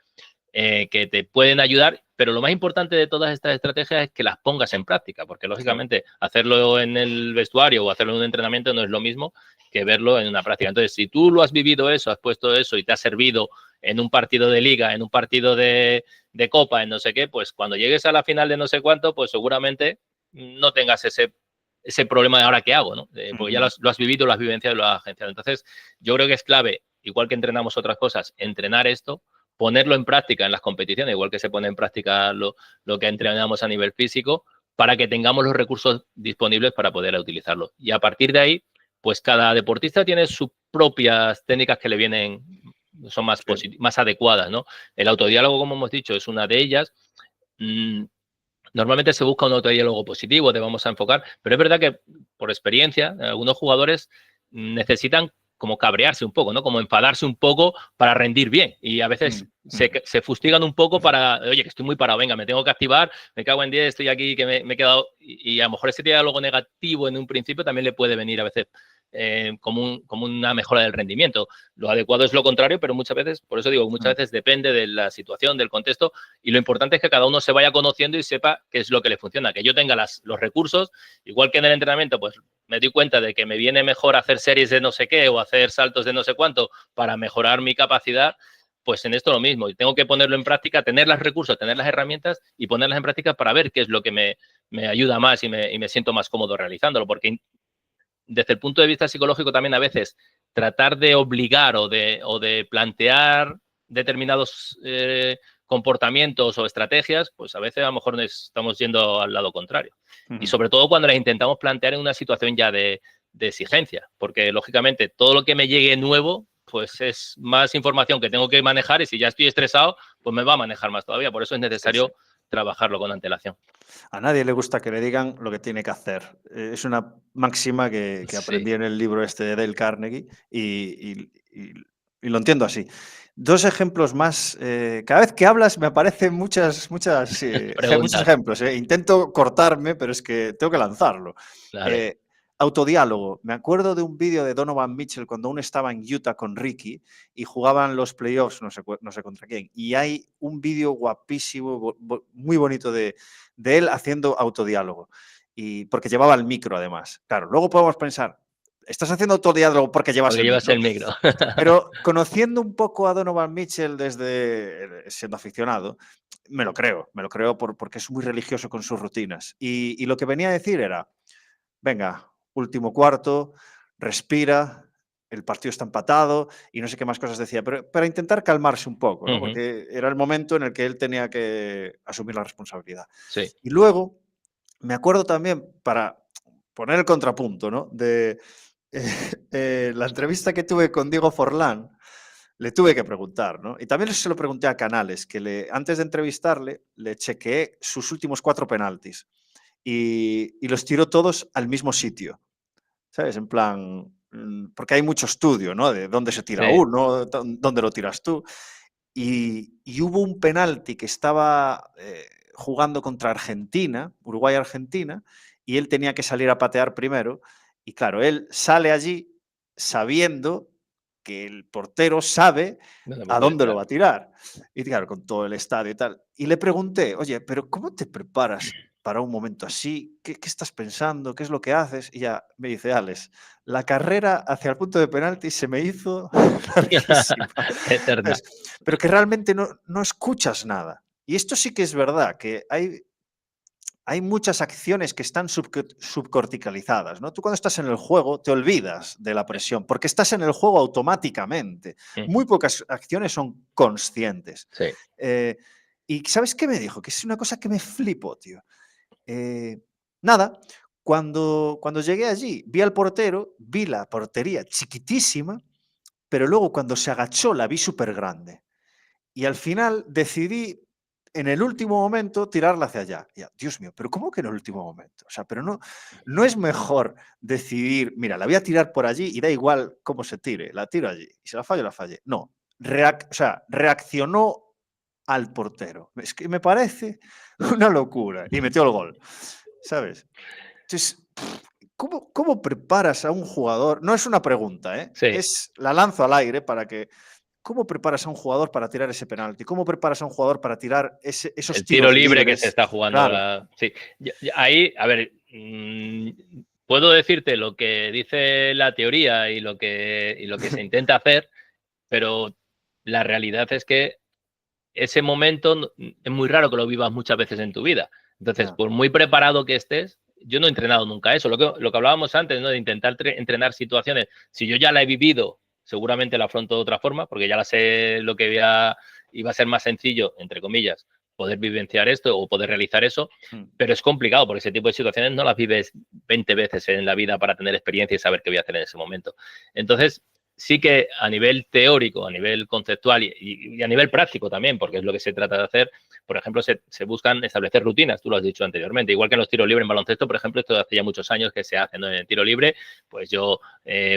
que te pueden ayudar, pero lo más importante de todas estas estrategias es que las pongas en práctica, porque lógicamente hacerlo en el vestuario o hacerlo en un entrenamiento no es lo mismo que verlo en una práctica. Entonces, si tú lo has vivido eso, has puesto eso y te ha servido en un partido de liga, en un partido de copa, en no sé qué, pues cuando llegues a la final de no sé cuánto, pues seguramente no tengas ese problema de ahora qué hago, ¿no? Porque ya lo has vivido, lo has vivenciado y lo has agenciado. Entonces, yo creo que es clave, igual que entrenamos otras cosas, entrenar esto, ponerlo en práctica en las competiciones, igual que se pone en práctica lo que entrenamos a nivel físico, para que tengamos los recursos disponibles para poder utilizarlo. Y a partir de ahí, pues cada deportista tiene sus propias técnicas que le vienen, son más adecuadas, ¿no? El autodiálogo, como hemos dicho, es una de ellas. Normalmente se busca un autodiálogo positivo, te vamos a enfocar, pero es verdad que por experiencia, algunos jugadores necesitan como cabrearse un poco, ¿no? Como enfadarse un poco para rendir bien. Y a veces se fustigan un poco para, oye, que estoy muy parado, venga, me tengo que activar, me cago en 10, estoy aquí, que me he quedado. Y a lo mejor ese diálogo negativo en un principio también le puede venir a veces como una mejora del rendimiento. Lo adecuado es lo contrario, pero muchas veces, por eso digo, muchas veces depende de la situación, del contexto, y lo importante es que cada uno se vaya conociendo y sepa qué es lo que le funciona, que yo tenga los recursos, igual que en el entrenamiento, pues me doy cuenta de que me viene mejor hacer series de no sé qué o hacer saltos de no sé cuánto para mejorar mi capacidad. Pues en esto lo mismo, y tengo que ponerlo en práctica, tener los recursos, tener las herramientas y ponerlas en práctica para ver qué es lo que me ayuda más y me siento más cómodo realizándolo, porque desde el punto de vista psicológico también a veces tratar de obligar o de plantear determinados comportamientos o estrategias, pues a veces a lo mejor estamos yendo al lado contrario. Y sobre todo cuando las intentamos plantear en una situación ya de exigencia, porque lógicamente todo lo que me llegue nuevo, pues es más información que tengo que manejar y si ya estoy estresado, pues me va a manejar más todavía. Por eso es necesario trabajarlo con antelación. A nadie le gusta que le digan lo que tiene que hacer. Es una máxima que aprendí en el libro este de Dale Carnegie y lo entiendo así. Dos ejemplos más. Cada vez que hablas me aparecen muchos ejemplos. Intento cortarme, pero es que tengo que lanzarlo. Dale. Autodiálogo. Me acuerdo de un vídeo de Donovan Mitchell cuando uno estaba en Utah con Ricky y jugaban los playoffs, no sé contra quién. Y hay un vídeo guapísimo, muy bonito de él haciendo autodiálogo. Y porque llevaba el micro, además. Claro, luego podemos pensar, estás haciendo autodiálogo porque llevas el micro. El micro. Pero conociendo un poco a Donovan Mitchell desde siendo aficionado, me lo creo porque es muy religioso con sus rutinas. Y lo que venía a decir era, venga, último cuarto, respira, el partido está empatado y no sé qué más cosas decía, pero para intentar calmarse un poco, ¿no? Porque era el momento en el que él tenía que asumir la responsabilidad. Sí. Y luego me acuerdo también, para poner el contrapunto, ¿no? De la entrevista que tuve con Diego Forlán, le tuve que preguntar, ¿no? Y también se lo pregunté a Canales, que antes de entrevistarle le chequeé sus últimos 4 penaltis y los tiró todos al mismo sitio, ¿sabes? En plan, porque hay mucho estudio, ¿no? De dónde se tira uno, dónde lo tiras tú. Y hubo un penalti que estaba jugando contra Argentina, Uruguay-Argentina, y él tenía que salir a patear primero. Y claro, él sale allí sabiendo que el portero sabe a dónde lo va a tirar. Y claro, con todo el estadio y tal. Y le pregunté, oye, pero ¿cómo te preparas para un momento así? ¿Qué estás pensando? ¿Qué es lo que haces? Y ya me dice, Alex, la carrera hacia el punto de penalti se me hizo larguísima. Eterna. Pero que realmente no escuchas nada. Y esto sí que es verdad, que hay muchas acciones que están subcorticalizadas, ¿no? Tú cuando estás en el juego te olvidas de la presión, porque estás en el juego automáticamente. Muy pocas acciones son conscientes. Sí. Y ¿sabes qué me dijo? Que es una cosa que me flipó, tío. Nada, cuando llegué allí, vi al portero, vi la portería chiquitísima, pero luego cuando se agachó la vi súper grande. Y al final decidí en el último momento tirarla hacia allá. Ya, Dios mío, pero ¿cómo que en el último momento? O sea, pero no es mejor decidir, mira, la voy a tirar por allí y da igual cómo se tire, la tiro allí. Y si la fallo, la fallé. No, o sea, reaccionó al portero. Es que me parece una locura. Y metió el gol, ¿sabes? Entonces, ¿cómo preparas a un jugador? No es una pregunta, ¿eh? Sí. La lanzo al aire para que... ¿Cómo preparas a un jugador para tirar ese penalti? ¿Cómo preparas a un jugador para tirar esos El tiro tiros libre libres? que se está jugando Claro. ahora. Sí. Ahí, a ver, puedo decirte lo que dice la teoría y lo que se intenta hacer, pero la realidad es que ese momento es muy raro que lo vivas muchas veces en tu vida. Entonces, por muy preparado que estés, yo no he entrenado nunca eso. Lo que hablábamos antes, ¿no? De intentar entrenar situaciones. Si yo ya la he vivido, seguramente la afronto de otra forma, porque ya la sé lo que iba a ser más sencillo, entre comillas, poder vivenciar esto o poder realizar eso. Pero es complicado, porque ese tipo de situaciones no las vives 20 veces en la vida para tener experiencia y saber qué voy a hacer en ese momento. Entonces, sí que a nivel teórico, a nivel conceptual y a nivel práctico también, porque es lo que se trata de hacer, por ejemplo, se buscan establecer rutinas, tú lo has dicho anteriormente, igual que en los tiros libres en baloncesto, por ejemplo, esto hace ya muchos años que se hace, ¿no? En el tiro libre, pues yo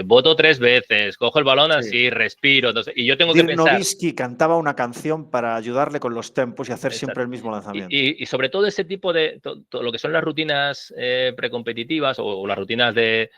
boto 3 veces, cojo el balón así, respiro, entonces, y yo tengo que Dirk pensar... Nowitzki cantaba una canción para ayudarle con los tempos y hacer siempre el mismo lanzamiento. Y sobre todo ese tipo de, lo que son las rutinas precompetitivas o las rutinas de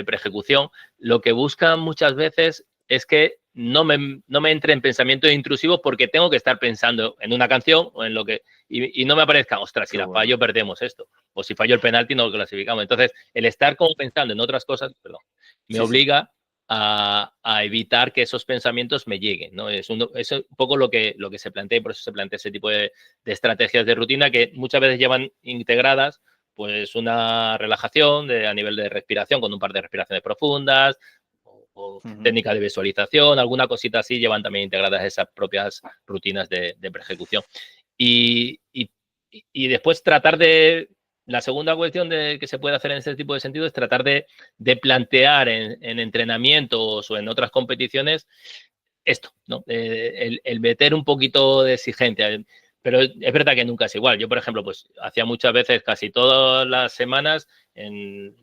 preejecución, lo que buscan muchas veces es que no me entre en pensamientos intrusivos porque tengo que estar pensando en una canción o en lo que... Y no me aparezca, ostras, si la fallo perdemos esto. O si fallo el penalti no lo clasificamos. Entonces, el estar como pensando en otras cosas, perdón, me obliga a evitar que esos pensamientos me lleguen, ¿no? Es un poco lo que se plantea y por eso se plantea ese tipo de estrategias de rutina que muchas veces llevan integradas pues una relajación a nivel de respiración con un par de respiraciones profundas o técnica de visualización, alguna cosita así llevan también integradas esas propias rutinas de preejecución. Y después tratar de... La segunda cuestión que se puede hacer en ese tipo de sentido es tratar de plantear en entrenamientos o en otras competiciones esto, ¿no? El meter un poquito de exigencia. Pero es verdad que nunca es igual. Yo, por ejemplo, pues hacía muchas veces, casi todas las semanas, en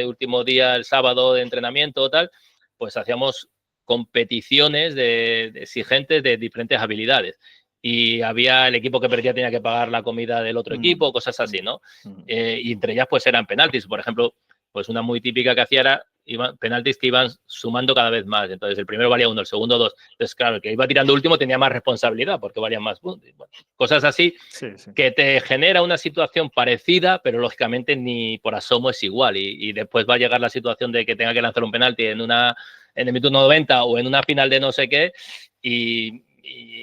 último día, el sábado de entrenamiento o tal, pues hacíamos competiciones de exigentes de diferentes habilidades. Y había el equipo que perdía tenía que pagar la comida del otro equipo, cosas así, ¿no? Y entre ellas pues eran penaltis. Por ejemplo, pues una muy típica que hacía era penaltis que iban sumando cada vez más. Entonces, el primero valía 1, el segundo 2. Entonces, claro, el que iba tirando último tenía más responsabilidad porque valían más puntos. Bueno, cosas así que te genera una situación parecida, pero lógicamente ni por asomo es igual. Y después va a llegar la situación de que tenga que lanzar un penalti en el minuto 90 o en una final de no sé qué y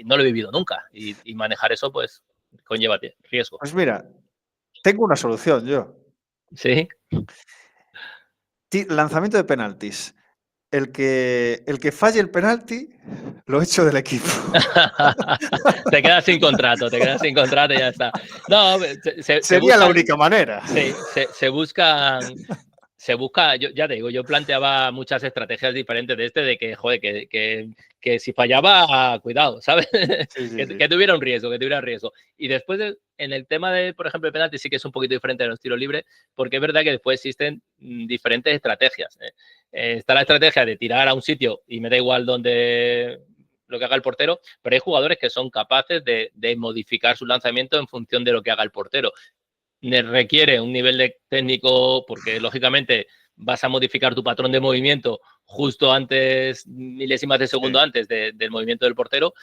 no lo he vivido nunca. Y manejar eso, pues, conlleva riesgo. Pues mira, tengo una solución yo. ¿Sí? Lanzamiento de penaltis. El que falle el penalti, lo echo del equipo. Te quedas sin contrato y ya está. No, sería la única manera. Sí, se busca, yo ya te digo, yo planteaba muchas estrategias diferentes de que, joder, que si fallaba, cuidado, ¿sabes? Que tuviera un riesgo, Y después, en el tema de, por ejemplo, el penalti sí que es un poquito diferente de los tiros libres, porque es verdad que después existen diferentes estrategias. Está la estrategia de tirar a un sitio y me da igual dónde lo que haga el portero, pero hay jugadores que son capaces de modificar su lanzamiento en función de lo que haga el portero. Requiere un nivel de técnico, porque lógicamente vas a modificar tu patrón de movimiento justo antes, milésimas de segundo antes del movimiento del portero,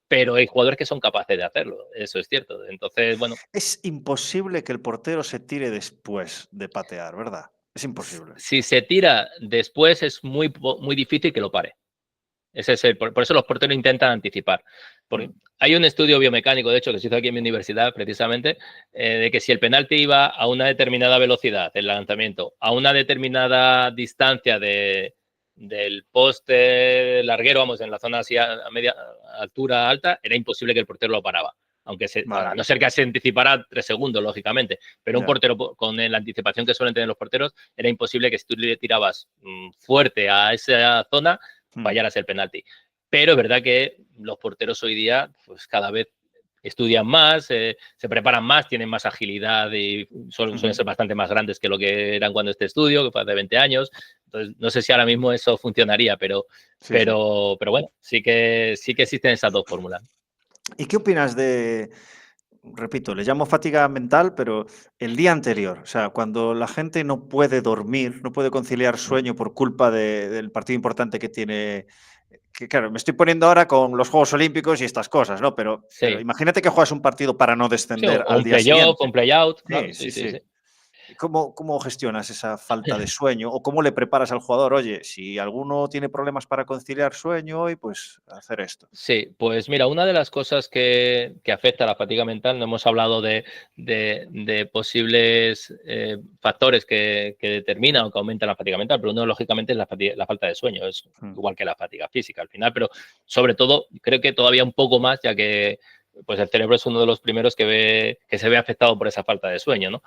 pero hay jugadores que son capaces de hacerlo, eso es cierto. Entonces, bueno. Es imposible que el portero se tire después de patear, ¿verdad? Es imposible. Si se tira después es muy difícil que lo pare. Ese es por eso los porteros intentan anticipar. Porque hay un estudio biomecánico, de hecho, que se hizo aquí en mi universidad, precisamente, de que si el penalti iba a una determinada velocidad, el lanzamiento, a una determinada distancia del poste larguero, vamos, en la zona así a media altura alta, era imposible que el portero lo paraba. Aunque a no ser que se anticipara 3 segundos, lógicamente. Pero un portero, con la anticipación que suelen tener los porteros, era imposible que si tú le tirabas fuerte a esa zona, fallaras el penalti. Pero es verdad que los porteros hoy día, pues cada vez estudian más, se preparan más, tienen más agilidad y suelen ser bastante más grandes que lo que eran cuando este estudio, que fue hace 20 años. Entonces, no sé si ahora mismo eso funcionaría, pero bueno, sí que existen esas dos fórmulas. ¿Y qué opinas de, repito, le llamo fatiga mental, pero el día anterior? O sea, cuando la gente no puede dormir, no puede conciliar sueño por culpa del partido importante que tiene. Que, claro, me estoy poniendo ahora con los Juegos Olímpicos y estas cosas, ¿no? Pero imagínate que juegas un partido para no descender o al un día siguiente. un play-out, claro, sí. ¿Cómo gestionas esa falta de sueño o cómo le preparas al jugador? Oye, si alguno tiene problemas para conciliar sueño hoy, pues hacer esto. Sí, pues mira, una de las cosas que afecta a la fatiga mental, no hemos hablado de posibles factores que determinan o que aumentan la fatiga mental, pero uno lógicamente es la falta de sueño, es igual que la fatiga física al final, pero sobre todo creo que todavía un poco más, ya que pues el cerebro es uno de los primeros que se ve afectado por esa falta de sueño, ¿no?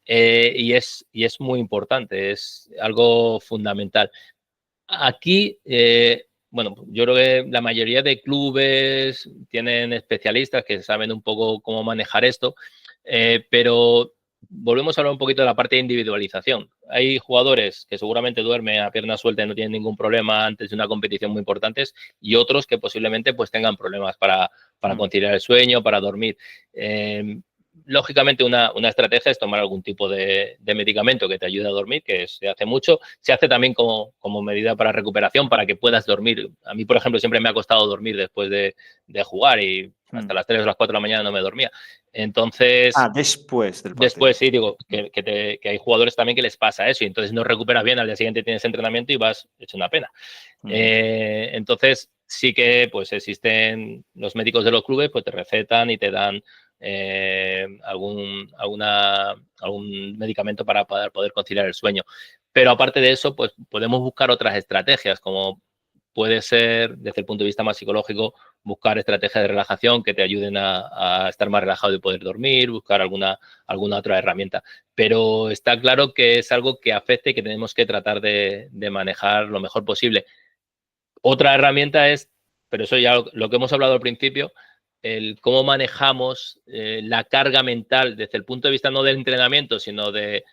Y es muy importante, es algo fundamental. Aquí, bueno, yo creo que la mayoría de clubes tienen especialistas que saben un poco cómo manejar esto, pero volvemos a hablar un poquito de la parte de individualización. Hay jugadores que seguramente duermen a pierna suelta y no tienen ningún problema antes de una competición muy importante y otros que posiblemente pues tengan problemas para conciliar el sueño, para dormir. Lógicamente, una estrategia es tomar algún tipo de medicamento que te ayude a dormir, que se hace mucho. Se hace también como medida para recuperación, para que puedas dormir. A mí, por ejemplo, siempre me ha costado dormir después de jugar y hasta las 3 o las 4 de la mañana no me dormía. Entonces... después del partido. Después, sí, digo, que hay jugadores también que les pasa eso y entonces no recuperas bien, al día siguiente tienes entrenamiento y vas hecho una pena. Entonces, sí que pues existen los médicos de los clubes, pues te recetan y te dan algún medicamento para poder conciliar el sueño. Pero aparte de eso, pues podemos buscar otras estrategias, como puede ser, desde el punto de vista más psicológico, buscar estrategias de relajación que te ayuden a estar más relajado y poder dormir, buscar alguna otra herramienta. Pero está claro que es algo que afecta y que tenemos que tratar de manejar lo mejor posible. Otra herramienta es, pero eso ya lo que hemos hablado al principio, el cómo manejamos la carga mental desde el punto de vista no del entrenamiento, sino de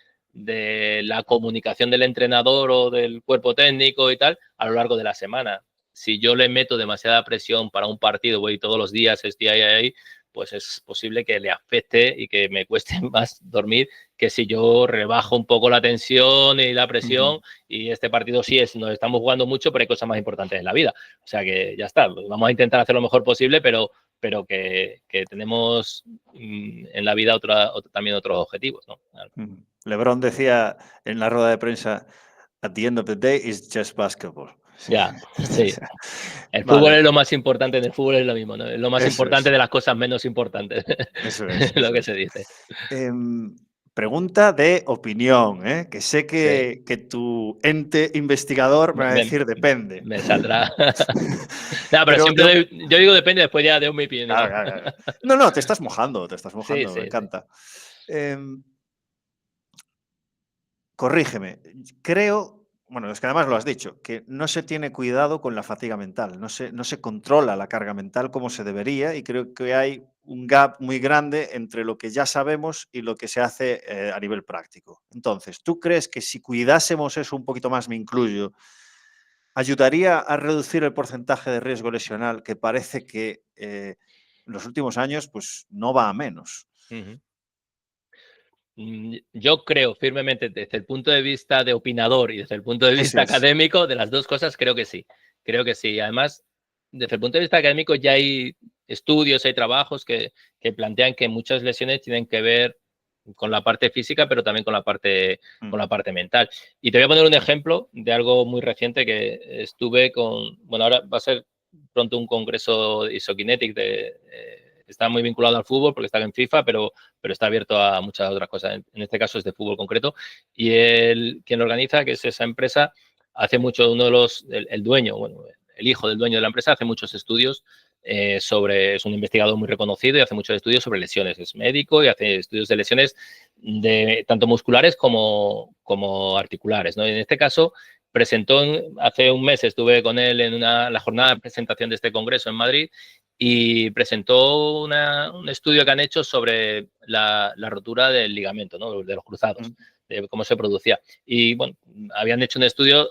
la comunicación del entrenador o del cuerpo técnico y tal a lo largo de la semana. Si yo le meto demasiada presión para un partido, voy todos los días, estoy ahí, pues es posible que le afecte y que me cueste más dormir que si yo rebajo un poco la tensión y la presión y este partido sí nos estamos jugando mucho, pero hay cosas más importantes en la vida. O sea que ya está, vamos a intentar hacer lo mejor posible, pero que tenemos en la vida también otros objetivos, ¿no? LeBron decía en la rueda de prensa, at the end of the day, it's just basketball. Ya, sí. El fútbol es lo más importante, en el fútbol es lo mismo, ¿no? Es lo más importante de las cosas menos importantes. Eso es. Lo que se dice. Pregunta de opinión, ¿eh? Que sé que tu ente investigador me va a decir depende. Me saldrá. No, pero siempre yo digo depende, después ya doy mi opinión. Claro. No, te estás mojando, sí, me encanta. Corrígeme, creo, bueno, es que además lo has dicho, que no se tiene cuidado con la fatiga mental, no se controla la carga mental como se debería y creo que hay un gap muy grande entre lo que ya sabemos y lo que se hace a nivel práctico. Entonces, ¿tú crees que si cuidásemos eso un poquito más, me incluyo, ayudaría a reducir el porcentaje de riesgo lesional que parece que en los últimos años pues no va a menos. Yo creo firmemente, desde el punto de vista de opinador y desde el punto de vista académico, de las dos cosas creo que sí. Creo que sí. Además, desde el punto de vista académico ya hay estudios, hay trabajos que plantean que muchas lesiones tienen que ver con la parte física, pero también con la parte mental. Y te voy a poner un ejemplo de algo muy reciente que estuve con, bueno, ahora va a ser pronto un congreso de Isokinetic está muy vinculado al fútbol porque está en FIFA, pero está abierto a muchas otras cosas. En este caso es de fútbol concreto. Y quien lo organiza, que es esa empresa, hace mucho, el dueño, bueno, el hijo del dueño de la empresa, hace muchos estudios es un investigador muy reconocido y hace muchos estudios sobre lesiones. Es médico y hace estudios de lesiones tanto musculares como articulares, ¿no? Y en este caso presentó, hace un mes estuve con él en la jornada de presentación de este congreso en Madrid y presentó un estudio que han hecho sobre la rotura del ligamento, ¿no? De los cruzados, de cómo se producía. Y bueno, habían hecho un estudio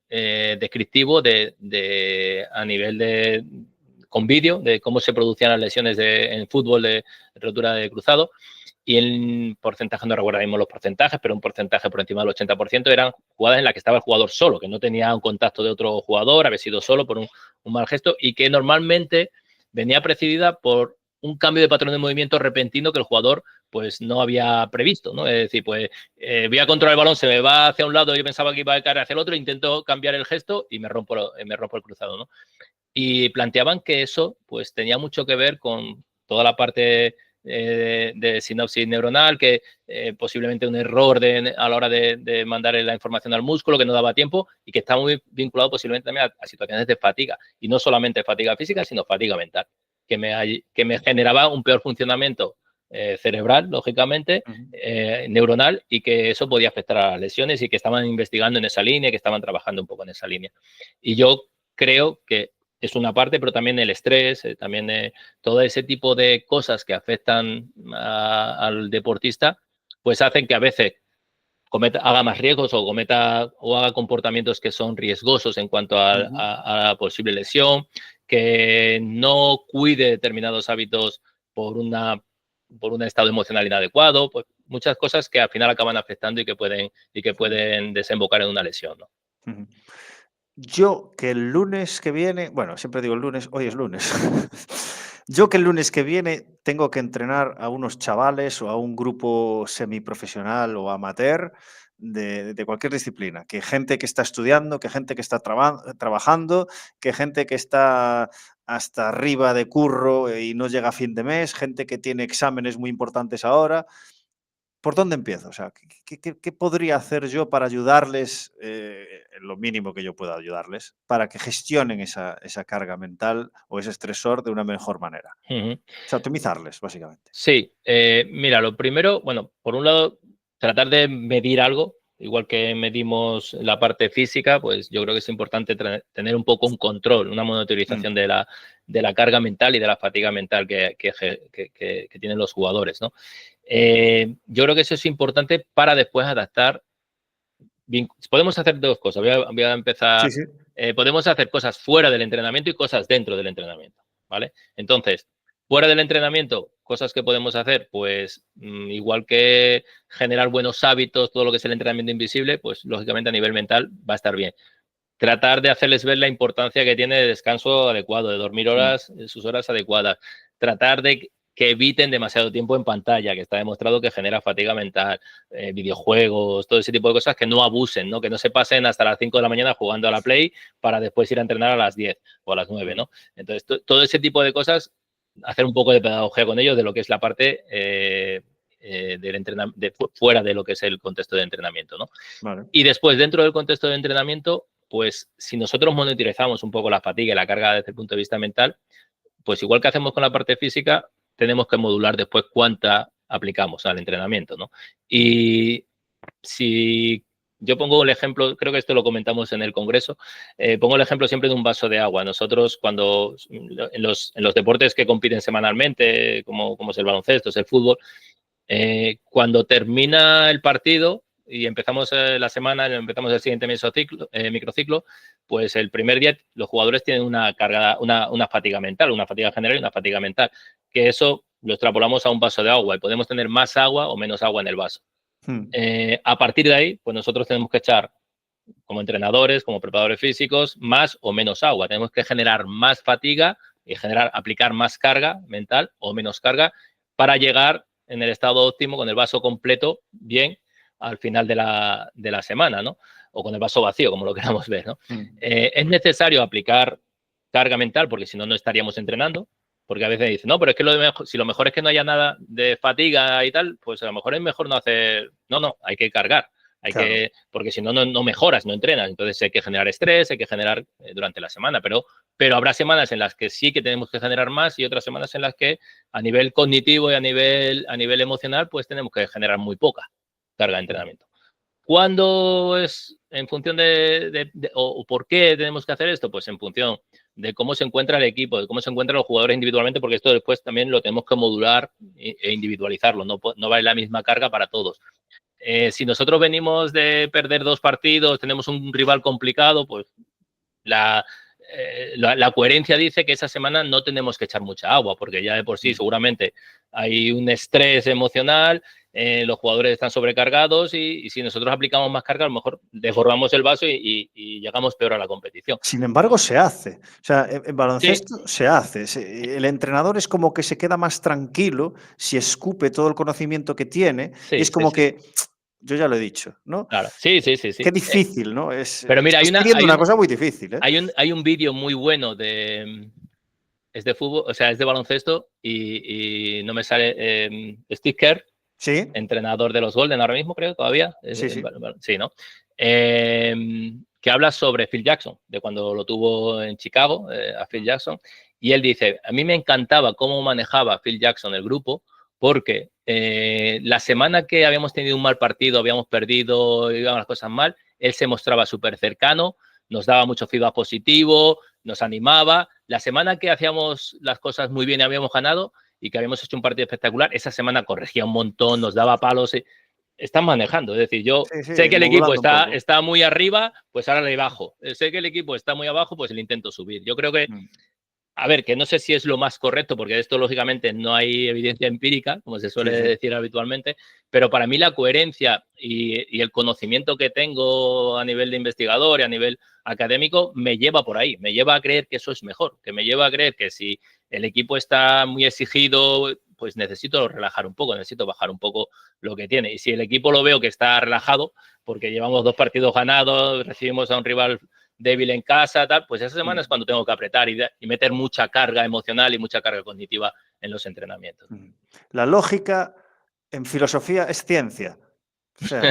descriptivo a nivel con vídeo de cómo se producían las lesiones en fútbol de rotura de cruzado. Y el porcentaje, no recuerdo mismo los porcentajes, pero un porcentaje por encima del 80% eran jugadas en las que estaba el jugador solo, que no tenía un contacto de otro jugador, había sido solo por un mal gesto y que normalmente venía precedida por un cambio de patrón de movimiento repentino que el jugador pues no había previsto, ¿no? Es decir, pues voy a controlar el balón, se me va hacia un lado, yo pensaba que iba a caer hacia el otro, intento cambiar el gesto y me rompo el cruzado, ¿no? Y planteaban que eso pues tenía mucho que ver con toda la parte de sinapsis neuronal, que posiblemente un error a la hora de mandar la información al músculo, que no daba tiempo y que está muy vinculado posiblemente también a situaciones de fatiga. Y no solamente fatiga física, sino fatiga mental, que me generaba un peor funcionamiento cerebral, lógicamente, neuronal, y que eso podía afectar a las lesiones y que estaban investigando en esa línea, que estaban trabajando un poco en esa línea. Y yo creo que es una parte, pero también el estrés, también todo ese tipo de cosas que afectan al deportista, pues hacen que a veces haga más riesgos o haga comportamientos que son riesgosos en cuanto a la posible lesión, que no cuide determinados hábitos por un estado emocional inadecuado, pues muchas cosas que al final acaban afectando y que pueden desembocar en una lesión, ¿no? Yo que el lunes que viene, bueno, siempre digo el lunes, hoy es lunes. Yo que el lunes que viene tengo que entrenar a unos chavales o a un grupo semiprofesional o amateur de cualquier disciplina, que gente que está estudiando, que gente que está trabajando, que gente que está hasta arriba de curro y no llega a fin de mes, gente que tiene exámenes muy importantes ahora. ¿Por dónde empiezo? O sea, ¿qué podría hacer yo para ayudarles, lo mínimo que yo pueda ayudarles, para que gestionen esa carga mental o ese estresor de una mejor manera? O sea, optimizarles, básicamente. Sí, mira, lo primero, bueno, por un lado, tratar de medir algo, igual que medimos la parte física, pues yo creo que es importante tener un poco un control, una monitorización de la carga mental y de la fatiga mental que tienen los jugadores, ¿no? Yo creo que eso es importante para después adaptar. Podemos hacer dos cosas. Voy a empezar. Sí, sí. Podemos hacer cosas fuera del entrenamiento y cosas dentro del entrenamiento, ¿vale? Entonces, fuera del entrenamiento, cosas que podemos hacer, pues igual que generar buenos hábitos, todo lo que es el entrenamiento invisible, pues lógicamente a nivel mental va a estar bien. Tratar de hacerles ver la importancia que tiene de descanso adecuado, de dormir sus horas adecuadas. Tratar de que eviten demasiado tiempo en pantalla, que está demostrado que genera fatiga mental, videojuegos, todo ese tipo de cosas, que no abusen, ¿no? Que no se pasen hasta las 5 de la mañana jugando a la Play para después ir a entrenar a las 10 o a las 9, ¿no? Entonces, todo ese tipo de cosas, hacer un poco de pedagogía con ellos de lo que es la parte del entrenamiento, fuera de lo que es el contexto de entrenamiento, ¿no? Vale. Y después, dentro del contexto de entrenamiento, pues si nosotros monitorizamos un poco la fatiga y la carga desde el punto de vista mental, pues igual que hacemos con la parte física, tenemos que modular después cuánta aplicamos al entrenamiento, ¿no? Y si yo pongo el ejemplo, creo que esto lo comentamos en el congreso, pongo el ejemplo siempre de un vaso de agua. Nosotros cuando en los deportes que compiten semanalmente, como es el baloncesto, es el fútbol, cuando termina el partido, y empezamos la semana, empezamos el siguiente microciclo, pues el primer día los jugadores tienen una carga, una fatiga mental, una fatiga general y una fatiga mental, que eso lo extrapolamos a un vaso de agua y podemos tener más agua o menos agua en el vaso. A partir de ahí, pues nosotros tenemos que echar, como entrenadores, como preparadores físicos, más o menos agua. Tenemos que generar más fatiga y aplicar más carga mental o menos carga para llegar en el estado óptimo con el vaso completo bien al final de la semana, ¿no? O con el vaso vacío, como lo queramos ver, ¿no? Es necesario aplicar carga mental porque si no, no estaríamos entrenando. Porque a veces dicen, no, pero es que si lo mejor es que no haya nada de fatiga y tal, pues a lo mejor es mejor no hacer. No, hay que cargar. Claro. Porque si no, no mejoras, no entrenas. Entonces hay que generar estrés, hay que generar durante la semana. Pero habrá semanas en las que sí que tenemos que generar más y otras semanas en las que a nivel cognitivo y a nivel emocional, pues tenemos que generar muy poca carga de entrenamiento. ¿Cuándo es en función o por qué tenemos que hacer esto? Pues en función de cómo se encuentra el equipo, de cómo se encuentran los jugadores individualmente, porque esto después también lo tenemos que modular e individualizarlo, no vale la misma carga para todos. Si nosotros venimos de perder 2 partidos, tenemos un rival complicado, pues la coherencia dice que esa semana no tenemos que echar mucha agua, porque ya de por sí seguramente hay un estrés emocional, los jugadores están sobrecargados y si nosotros aplicamos más carga, a lo mejor desbordamos el vaso y llegamos peor a la competición. Sin embargo, se hace. O sea, en Sí, baloncesto se hace. El entrenador es como que se queda más tranquilo si escupe todo el conocimiento que tiene. Y sí, es sí, como sí, que, yo ya lo he dicho, ¿no? claro. Sí. Qué difícil, ¿no? Pero mira, Estás pidiendo una cosa muy difícil, ¿eh? hay un vídeo muy bueno es de fútbol, o sea, es de baloncesto y no me sale Steve Kerr, Sí, entrenador de los Golden ahora mismo, creo, todavía. sí, sí. Sí, ¿no? Que habla sobre Phil Jackson, de cuando lo tuvo en Chicago, a Phil Jackson. Y él dice, a mí me encantaba cómo manejaba Phil Jackson el grupo, porque la semana que habíamos tenido un mal partido, habíamos perdido, iban las cosas mal, él se mostraba súper cercano, nos daba mucho feedback positivo, nos animaba. La semana que hacíamos las cosas muy bien y habíamos ganado, y que habíamos hecho un partido espectacular, esa semana corregía un montón, nos daba palos. Están manejando, es decir, yo Sí, sí, sé que el equipo modulando un poco. está muy arriba, pues ahora le bajo. Sé que el equipo está muy abajo, pues le intento subir. Yo creo que a ver, que no sé si es lo más correcto, porque de esto lógicamente no hay evidencia empírica, como se suele Sí, sí. decir habitualmente, pero para mí la coherencia y el conocimiento que tengo a nivel de investigador y a nivel académico me lleva por ahí, me lleva a creer que eso es mejor, que me lleva a creer que si el equipo está muy exigido, pues necesito relajar un poco, necesito bajar un poco lo que tiene. Y si el equipo lo veo que está relajado, porque llevamos 2 partidos ganados, recibimos a un rival débil en casa, tal, pues esa semana es cuando tengo que apretar y meter mucha carga emocional y mucha carga cognitiva en los entrenamientos. La lógica en filosofía es ciencia. O sea,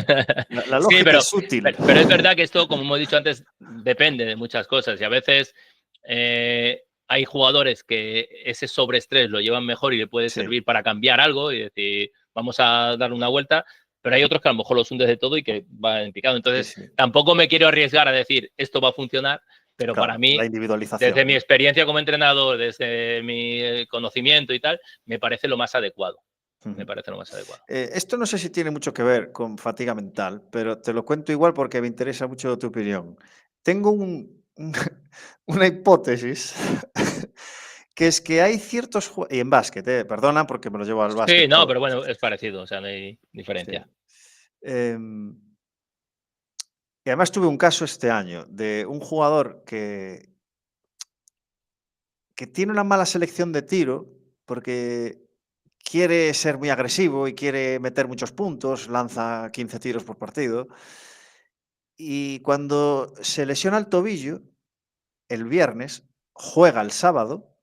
la Sí, lógica es útil. pero es verdad que esto, como hemos dicho antes, depende de muchas cosas y a veces hay jugadores que ese sobreestrés lo llevan mejor y le puede Sí, servir para cambiar algo y decir, vamos a dar una vuelta, pero hay otros que a lo mejor los hundes de todo y que van en picado. sí, Entonces, sí. tampoco me quiero arriesgar a decir, esto va a funcionar, pero para Claro, la mí, desde individualización, mi ¿no? experiencia como entrenador, desde mi conocimiento y tal, me parece lo más adecuado. Me parece lo más adecuado. Esto no sé si tiene mucho que ver con fatiga mental, pero te lo cuento igual porque me interesa mucho tu opinión. Tengo una hipótesis que es que hay ciertos y en básquet, perdona porque me lo llevo al Sí, básquet no, todo. pero bueno, es parecido, o sea, no hay Sí. diferencia. Em, y además tuve un caso este año de un jugador que tiene una mala selección de tiro porque quiere ser muy agresivo y quiere meter muchos puntos, lanza 15 tiros por partido. Y cuando se lesiona el tobillo, el viernes, juega el sábado,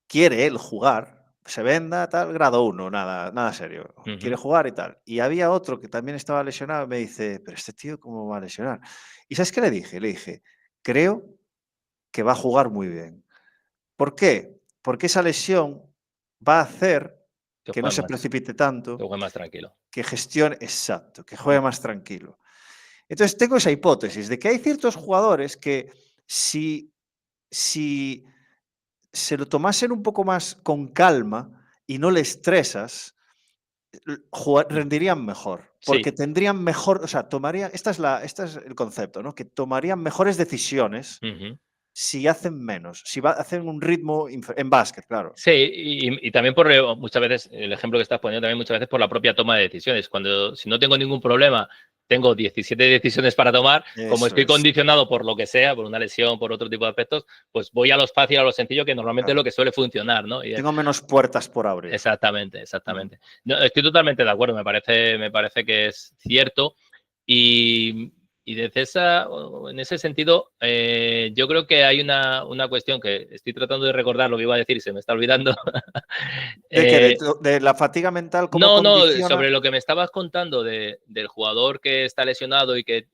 quiere él jugar, se venda, tal, grado uno, nada, nada serio. Quiere Ujú. jugar y tal. Y había otro que también estaba lesionado y me dice, pero este tío, ¿cómo va a lesionar? ¿Y sabes qué le dije? Le dije, creo que va a jugar muy bien. ¿Por qué? Porque esa lesión va a hacer Que que no juegue se más, precipite que tanto, juegue más tranquilo. que gestione, exacto, que juegue Mm. más tranquilo. Entonces tengo esa hipótesis de que hay ciertos jugadores que si se lo tomasen un poco más con calma y no le estresas, Mm. rendirían mejor. porque Sí. tendrían mejor, o sea, tomarían, este es el concepto, ¿no? Que tomarían mejores decisiones Ujú. si hacen menos, si hacen un ritmo en básquet, claro. Sí, y también por muchas veces, el ejemplo que estás poniendo también muchas veces por la propia toma de decisiones. Cuando, si no tengo ningún problema, tengo 17 decisiones para tomar, como Eso estoy es, condicionado por lo que sea, por una lesión, por otro tipo de aspectos, pues voy a lo fácil, a lo sencillo, que normalmente es claro. lo que suele funcionar, ¿no? Tengo menos puertas por abrir. Exactamente, Mm. exactamente. No, estoy totalmente de acuerdo, me parece que es cierto. Y desde en ese sentido, yo creo que hay una cuestión que estoy tratando de recordar lo que iba a decir y se me está olvidando. ¿De qué? Eh, De la fatiga mental, cómo no, condiciona. sobre lo que me estabas contando del jugador que está lesionado y que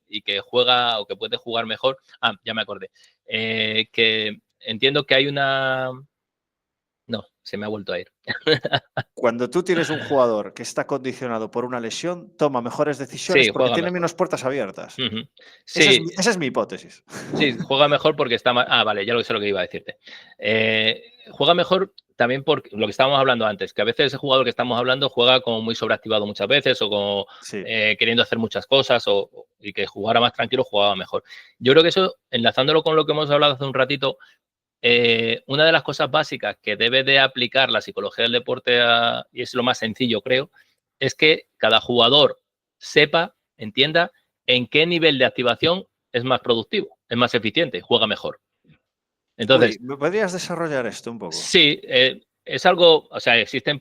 juega o que puede jugar mejor. Ah, ya me acordé. Que entiendo que hay una... No, se me ha vuelto a ir. Cuando tú tienes un jugador que está condicionado por una lesión, toma mejores decisiones Sí, porque juega tiene mejor. menos puertas abiertas. Ujú. Sí, Esa es mi hipótesis. sí, juega mejor porque está más. Ah, vale, ya lo sé lo que iba a decirte. Juega mejor también por lo que estábamos hablando antes, que a veces ese jugador que estamos hablando juega como muy sobreactivado muchas veces o como Sí. queriendo hacer muchas cosas y que jugara más tranquilo jugaba mejor. Yo creo que eso, enlazándolo con lo que hemos hablado hace un ratito, una de las cosas básicas que debe de aplicar la psicología del deporte, y es lo más sencillo, creo, es que cada jugador sepa, entienda en qué nivel de activación es más productivo, es más eficiente, juega mejor. Uy, Entonces, ¿me podrías desarrollar esto un poco? sí, es algo, o sea, existen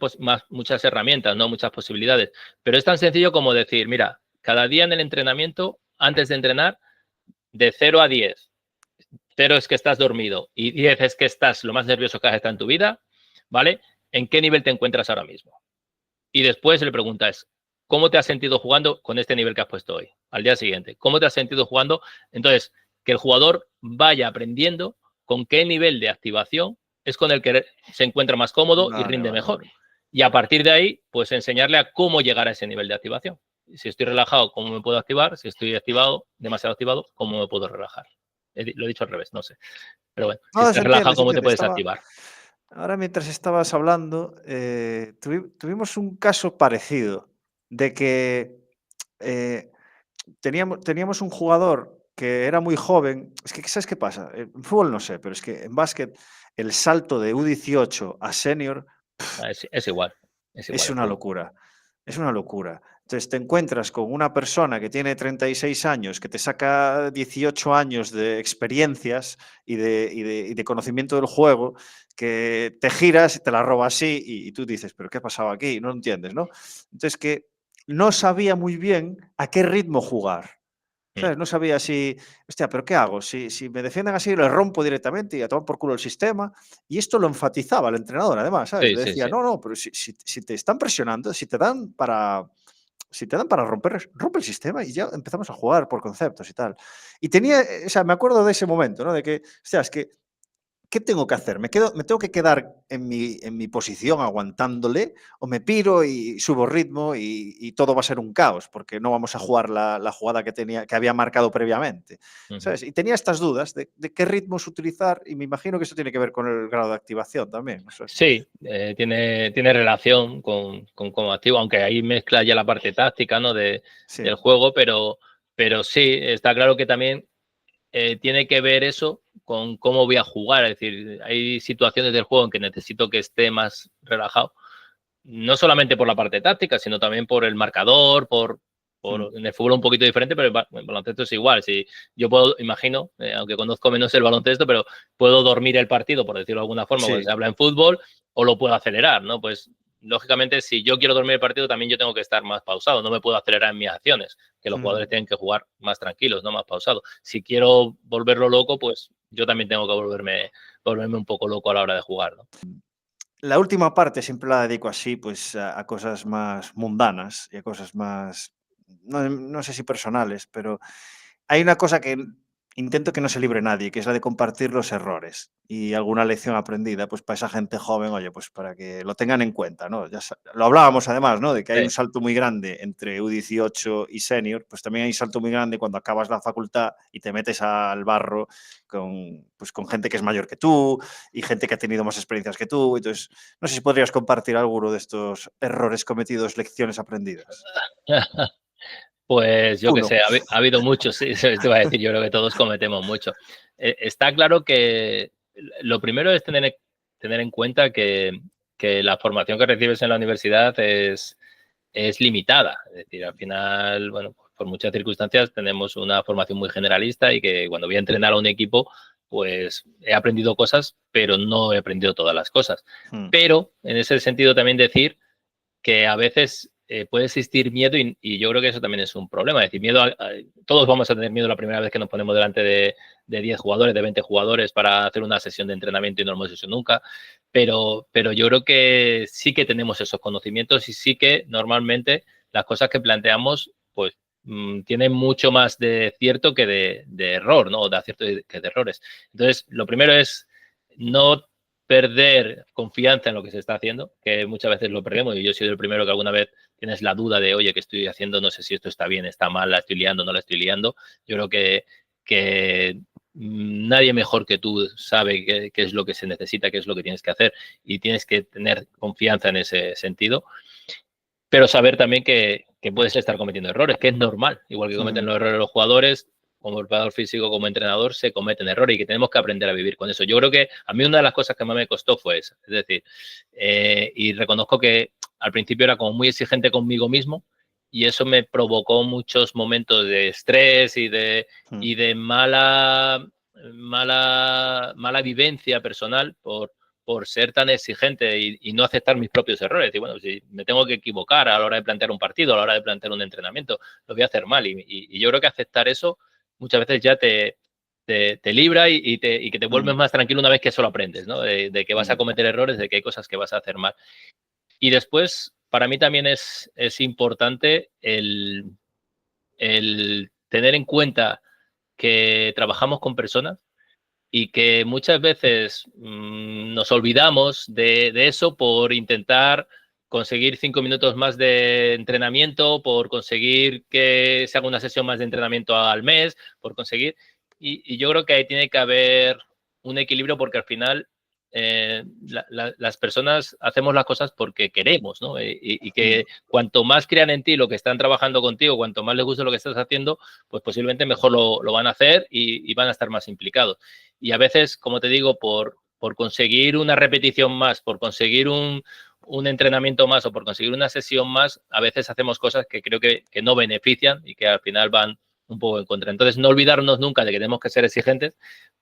muchas herramientas, ¿no? Muchas posibilidades, pero es tan sencillo como decir, mira, cada día en el entrenamiento, antes de entrenar, de 0 a 10. 0 es que estás dormido y 10 es que estás lo más nervioso que has estado en tu vida, ¿vale? ¿En qué nivel te encuentras ahora mismo? Y después le preguntas, ¿cómo te has sentido jugando con este nivel que has puesto hoy? Al día siguiente, ¿cómo te has sentido jugando? Entonces, que el jugador vaya aprendiendo con qué nivel de activación es con el que se encuentra más cómodo y Vale, rinde vale, mejor. vale. Y a partir de ahí, pues enseñarle a cómo llegar a ese nivel de activación. Si estoy relajado, ¿cómo me puedo activar? Si estoy activado, demasiado activado, ¿cómo me puedo relajar? Lo he dicho al revés, no sé. Pero bueno, si No, estás relajado, se ¿cómo te entiende. puedes activar? Ahora mientras estabas hablando, tuvimos un caso parecido de que eh, teníamos un jugador que era muy joven. Es que, ¿sabes qué pasa? En fútbol no sé, pero es que en básquet el salto de U18 a senior Es igual, es igual es en una fútbol. locura, es una locura. Entonces te encuentras con una persona que tiene 36 años, que te saca 18 años de experiencias y de conocimiento del juego, que te giras y te la roba así y tú dices, pero ¿qué ha pasado aquí? No lo entiendes, ¿no? Entonces que no sabía muy bien a qué ritmo jugar. Mm. ¿Sabes? No sabía si, hostia, pero ¿qué hago? Si me defienden así, le rompo directamente y a tomar por culo el sistema. Y esto lo enfatizaba el entrenador, además, ¿sabes? Sí, Le sí, decía, sí. no, no, pero si te están presionando, si te dan para romper, rompe el sistema y ya empezamos a jugar por conceptos y tal. Y tenía, o sea, me acuerdo de ese momento, ¿no? De que, hostia, es que ¿qué tengo que hacer? ¿Me tengo que quedar en mi posición aguantándole o me piro y subo ritmo y todo va a ser un caos porque no vamos a jugar la jugada que había marcado previamente? Ujú. ¿Sabes? Y tenía estas dudas de qué ritmos utilizar y me imagino que eso tiene que ver con el grado de activación también. No sé. Sí, tiene relación con cómo activo, aunque ahí mezcla ya la parte táctica, ¿no? Del Sí. juego, pero sí, está claro que también tiene que ver eso con cómo voy a jugar. Es decir, hay situaciones del juego en que necesito que esté más relajado, no solamente por la parte táctica, sino también por el marcador, Mm, en el fútbol un poquito diferente, pero el baloncesto es igual. Si yo puedo, imagino, aunque conozco menos el baloncesto, pero puedo dormir el partido, por decirlo de alguna forma, cuando se sí. habla en fútbol, o lo puedo acelerar, ¿no? Pues lógicamente, si yo quiero dormir el partido, también yo tengo que estar más pausado, no me puedo acelerar en mis acciones, que los jugadores Mm. tienen que jugar más tranquilos, no más pausados. Si quiero volverlo loco, pues yo también tengo que volverme un poco loco a la hora de jugar, ¿no? La última parte siempre la dedico así, pues a cosas más mundanas y a cosas más, no sé si personales, pero hay una cosa que intento que no se libre nadie, que es la de compartir los errores y alguna lección aprendida, pues para esa gente joven, oye, pues para que lo tengan en cuenta, ¿no? Lo hablábamos además, ¿no? De que hay un Sí. salto muy grande entre U18 y senior, pues también hay un salto muy grande cuando acabas la facultad y te metes al barro pues con gente que es mayor que tú y gente que ha tenido más experiencias que tú. Entonces, no sé si podrías compartir alguno de estos errores cometidos, lecciones aprendidas. Pues yo qué Uno. sé, ha habido muchos, sí, eso te iba a decir, yo creo que todos cometemos mucho. Está claro que lo primero es tener en cuenta que la formación que recibes en la universidad es limitada. Es decir, al final, bueno, por muchas circunstancias tenemos una formación muy generalista y que cuando voy a entrenar a un equipo, pues he aprendido cosas, pero no he aprendido todas las cosas. Pero en ese sentido también decir que a veces puede existir miedo y yo creo que eso también es un problema. Es decir, todos vamos a tener miedo la primera vez que nos ponemos delante de 10 jugadores, de 20 jugadores para hacer una sesión de entrenamiento y no lo hemos hecho nunca. Pero yo creo que sí que tenemos esos conocimientos y sí que normalmente las cosas que planteamos, pues tienen mucho más de cierto que de error, ¿no? O de acierto que de errores. Entonces, lo primero es no perder confianza en lo que se está haciendo, que muchas veces lo perdemos y yo he sido el primero que alguna vez tienes la duda de, oye, ¿qué estoy haciendo? No sé si esto está bien, está mal, la estoy liando, no la estoy liando. Yo creo que nadie mejor que tú sabe qué es lo que se necesita, qué es lo que tienes que hacer y tienes que tener confianza en ese sentido, pero saber también que puedes estar cometiendo errores, que es normal, igual que cometen los errores los jugadores, como preparador físico, como entrenador, se cometen errores y que tenemos que aprender a vivir con eso. Yo creo que a mí una de las cosas que más me costó fue esa. Es decir, y reconozco que al principio era como muy exigente conmigo mismo y eso me provocó muchos momentos de estrés y de mala vivencia personal por ser tan exigente y no aceptar mis propios errores. Y bueno, si me tengo que equivocar a la hora de plantear un partido, a la hora de plantear un entrenamiento, lo voy a hacer mal. Y yo creo que aceptar eso muchas veces ya te libra y que te vuelves más tranquilo una vez que eso lo aprendes, ¿no? De que vas a cometer errores, de que hay cosas que vas a hacer mal. Y después, para mí también es importante el tener en cuenta que trabajamos con personas y que muchas veces nos olvidamos de eso por intentar conseguir 5 minutos más de entrenamiento, por conseguir que se haga una sesión más de entrenamiento al mes, por conseguir... Y yo creo que ahí tiene que haber un equilibrio porque al final las personas hacemos las cosas porque queremos, ¿no? Y que cuanto más crean en ti lo que están trabajando contigo, cuanto más les guste lo que estás haciendo, pues posiblemente mejor lo van a hacer y van a estar más implicados. Y a veces, como te digo, por conseguir una repetición más, por conseguir un entrenamiento más o por conseguir una sesión más, a veces hacemos cosas que creo que no benefician y que al final van un poco en contra. Entonces, no olvidarnos nunca de que tenemos que ser exigentes,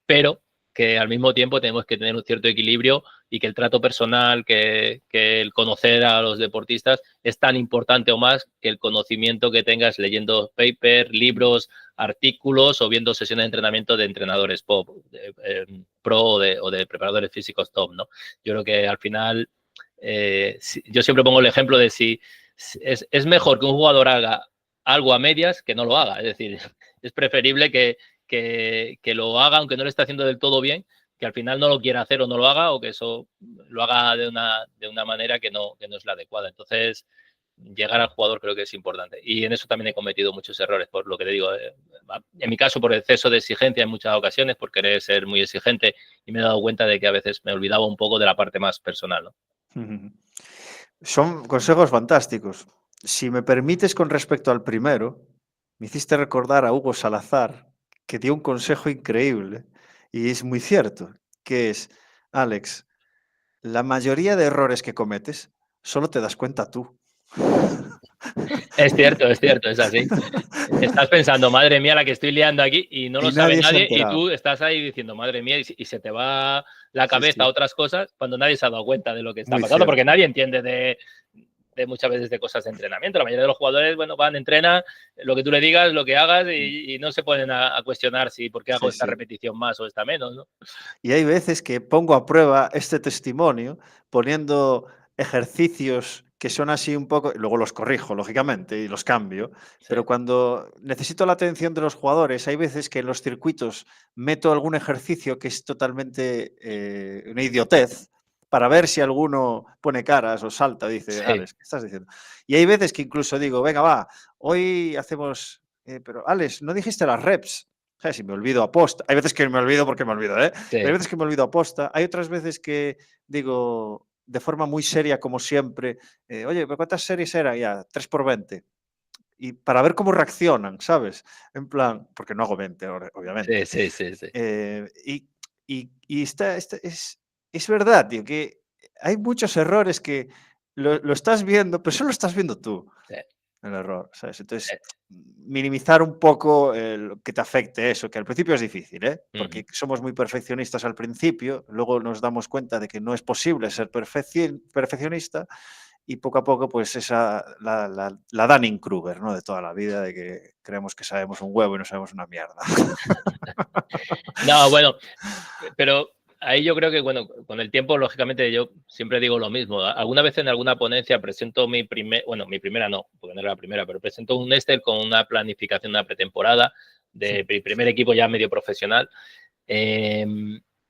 pero que al mismo tiempo tenemos que tener un cierto equilibrio y que el trato personal, que el conocer a los deportistas es tan importante o más que el conocimiento que tengas leyendo papers, libros, artículos o viendo sesiones de entrenamiento de entrenadores pro o de preparadores físicos top, ¿no? Yo creo que al final, yo siempre pongo el ejemplo de si es mejor que un jugador haga algo a medias que no lo haga. Es decir, es preferible que lo haga, aunque no lo esté haciendo del todo bien, que al final no lo quiera hacer o no lo haga, o que eso lo haga de una manera que no es la adecuada. Entonces, llegar al jugador creo que es importante. Y en eso también he cometido muchos errores, por lo que te digo. En mi caso, por exceso de exigencia en muchas ocasiones, por querer ser muy exigente, y me he dado cuenta de que a veces me olvidaba un poco de la parte más personal, ¿no? Son consejos fantásticos. Si me permites, con respecto al primero, me hiciste recordar a Hugo Salazar, que dio un consejo increíble, y es muy cierto, que es, Alex, la mayoría de errores que cometes solo te das cuenta tú. Es cierto, es así. Estás pensando, madre mía, la que estoy liando aquí y no lo Y sabe nadie se ha nadie y enterado. tú estás ahí diciendo, madre mía, y se te va la Sí, cabeza a sí, otras cosas cuando nadie se ha dado cuenta de lo que está muy pasando, porque cierto. nadie entiende de muchas veces de cosas de entrenamiento. La mayoría de los jugadores, bueno, van, entrenan, lo que tú le digas, lo que hagas y no se ponen a cuestionar si por qué hago Sí, esta sí. repetición más o esta menos, ¿no? Y hay veces que pongo a prueba este testimonio poniendo ejercicios que son así un poco, y luego los corrijo, lógicamente, y los cambio, Sí, pero cuando necesito la atención de los jugadores, hay veces que en los circuitos meto algún ejercicio que es totalmente una idiotez para ver si alguno pone caras o salta, dice, sí, Alex, ¿qué estás diciendo? Y hay veces que incluso digo, venga, va, hoy hacemos, pero Alex, ¿no dijiste las reps? Si me olvido aposta. Hay veces que me olvido porque me olvido, ¿eh? Pero hay sí. veces que me olvido aposta. Hay otras veces que digo de forma muy seria, como siempre, oye, ¿cuántas series eran? Ya, 3 por 20. y para ver cómo reaccionan, ¿sabes? En plan, porque no hago 20, obviamente. Sí, sí, sí, sí. Y es verdad, tío, que hay muchos errores que lo estás viendo, pero solo estás viendo tú Sí, el error, ¿sabes? sí. Entonces, minimizar un poco el que te afecte eso, que al principio es difícil, ¿eh? Ujú. Porque somos muy perfeccionistas al principio, luego nos damos cuenta de que no es posible ser perfeccionista y poco a poco, pues esa, la Dunning-Kruger, ¿no? De toda la vida, de que creemos que sabemos un huevo y no sabemos una mierda. No, bueno, pero ahí yo creo que, bueno, con el tiempo, lógicamente, yo siempre digo lo mismo. Alguna vez en alguna ponencia presento mi primera no, porque no era la primera, pero presento un Excel con una planificación de una pretemporada de mi primer equipo ya medio profesional. eh,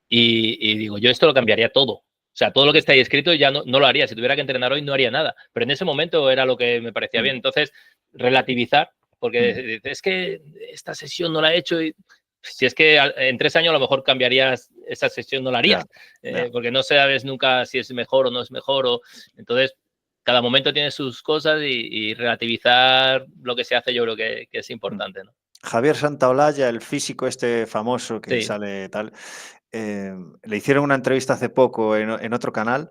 y digo, yo esto lo cambiaría todo. O sea, todo lo que está ahí escrito ya no lo haría. Si tuviera que entrenar hoy, no haría nada. Pero en ese momento era lo que me parecía bien. Entonces, relativizar, porque dices, es que esta sesión no la he hecho y si es que en 3 años a lo mejor cambiarías esa sesión, no la Ya, harías, ya. porque no sabes nunca si es mejor o no es mejor. Entonces, cada momento tiene sus cosas y relativizar lo que se hace yo creo que es Mm. importante, ¿no? Javier Santaolalla, el físico este famoso que Sí, sale tal, le hicieron una entrevista hace poco en otro canal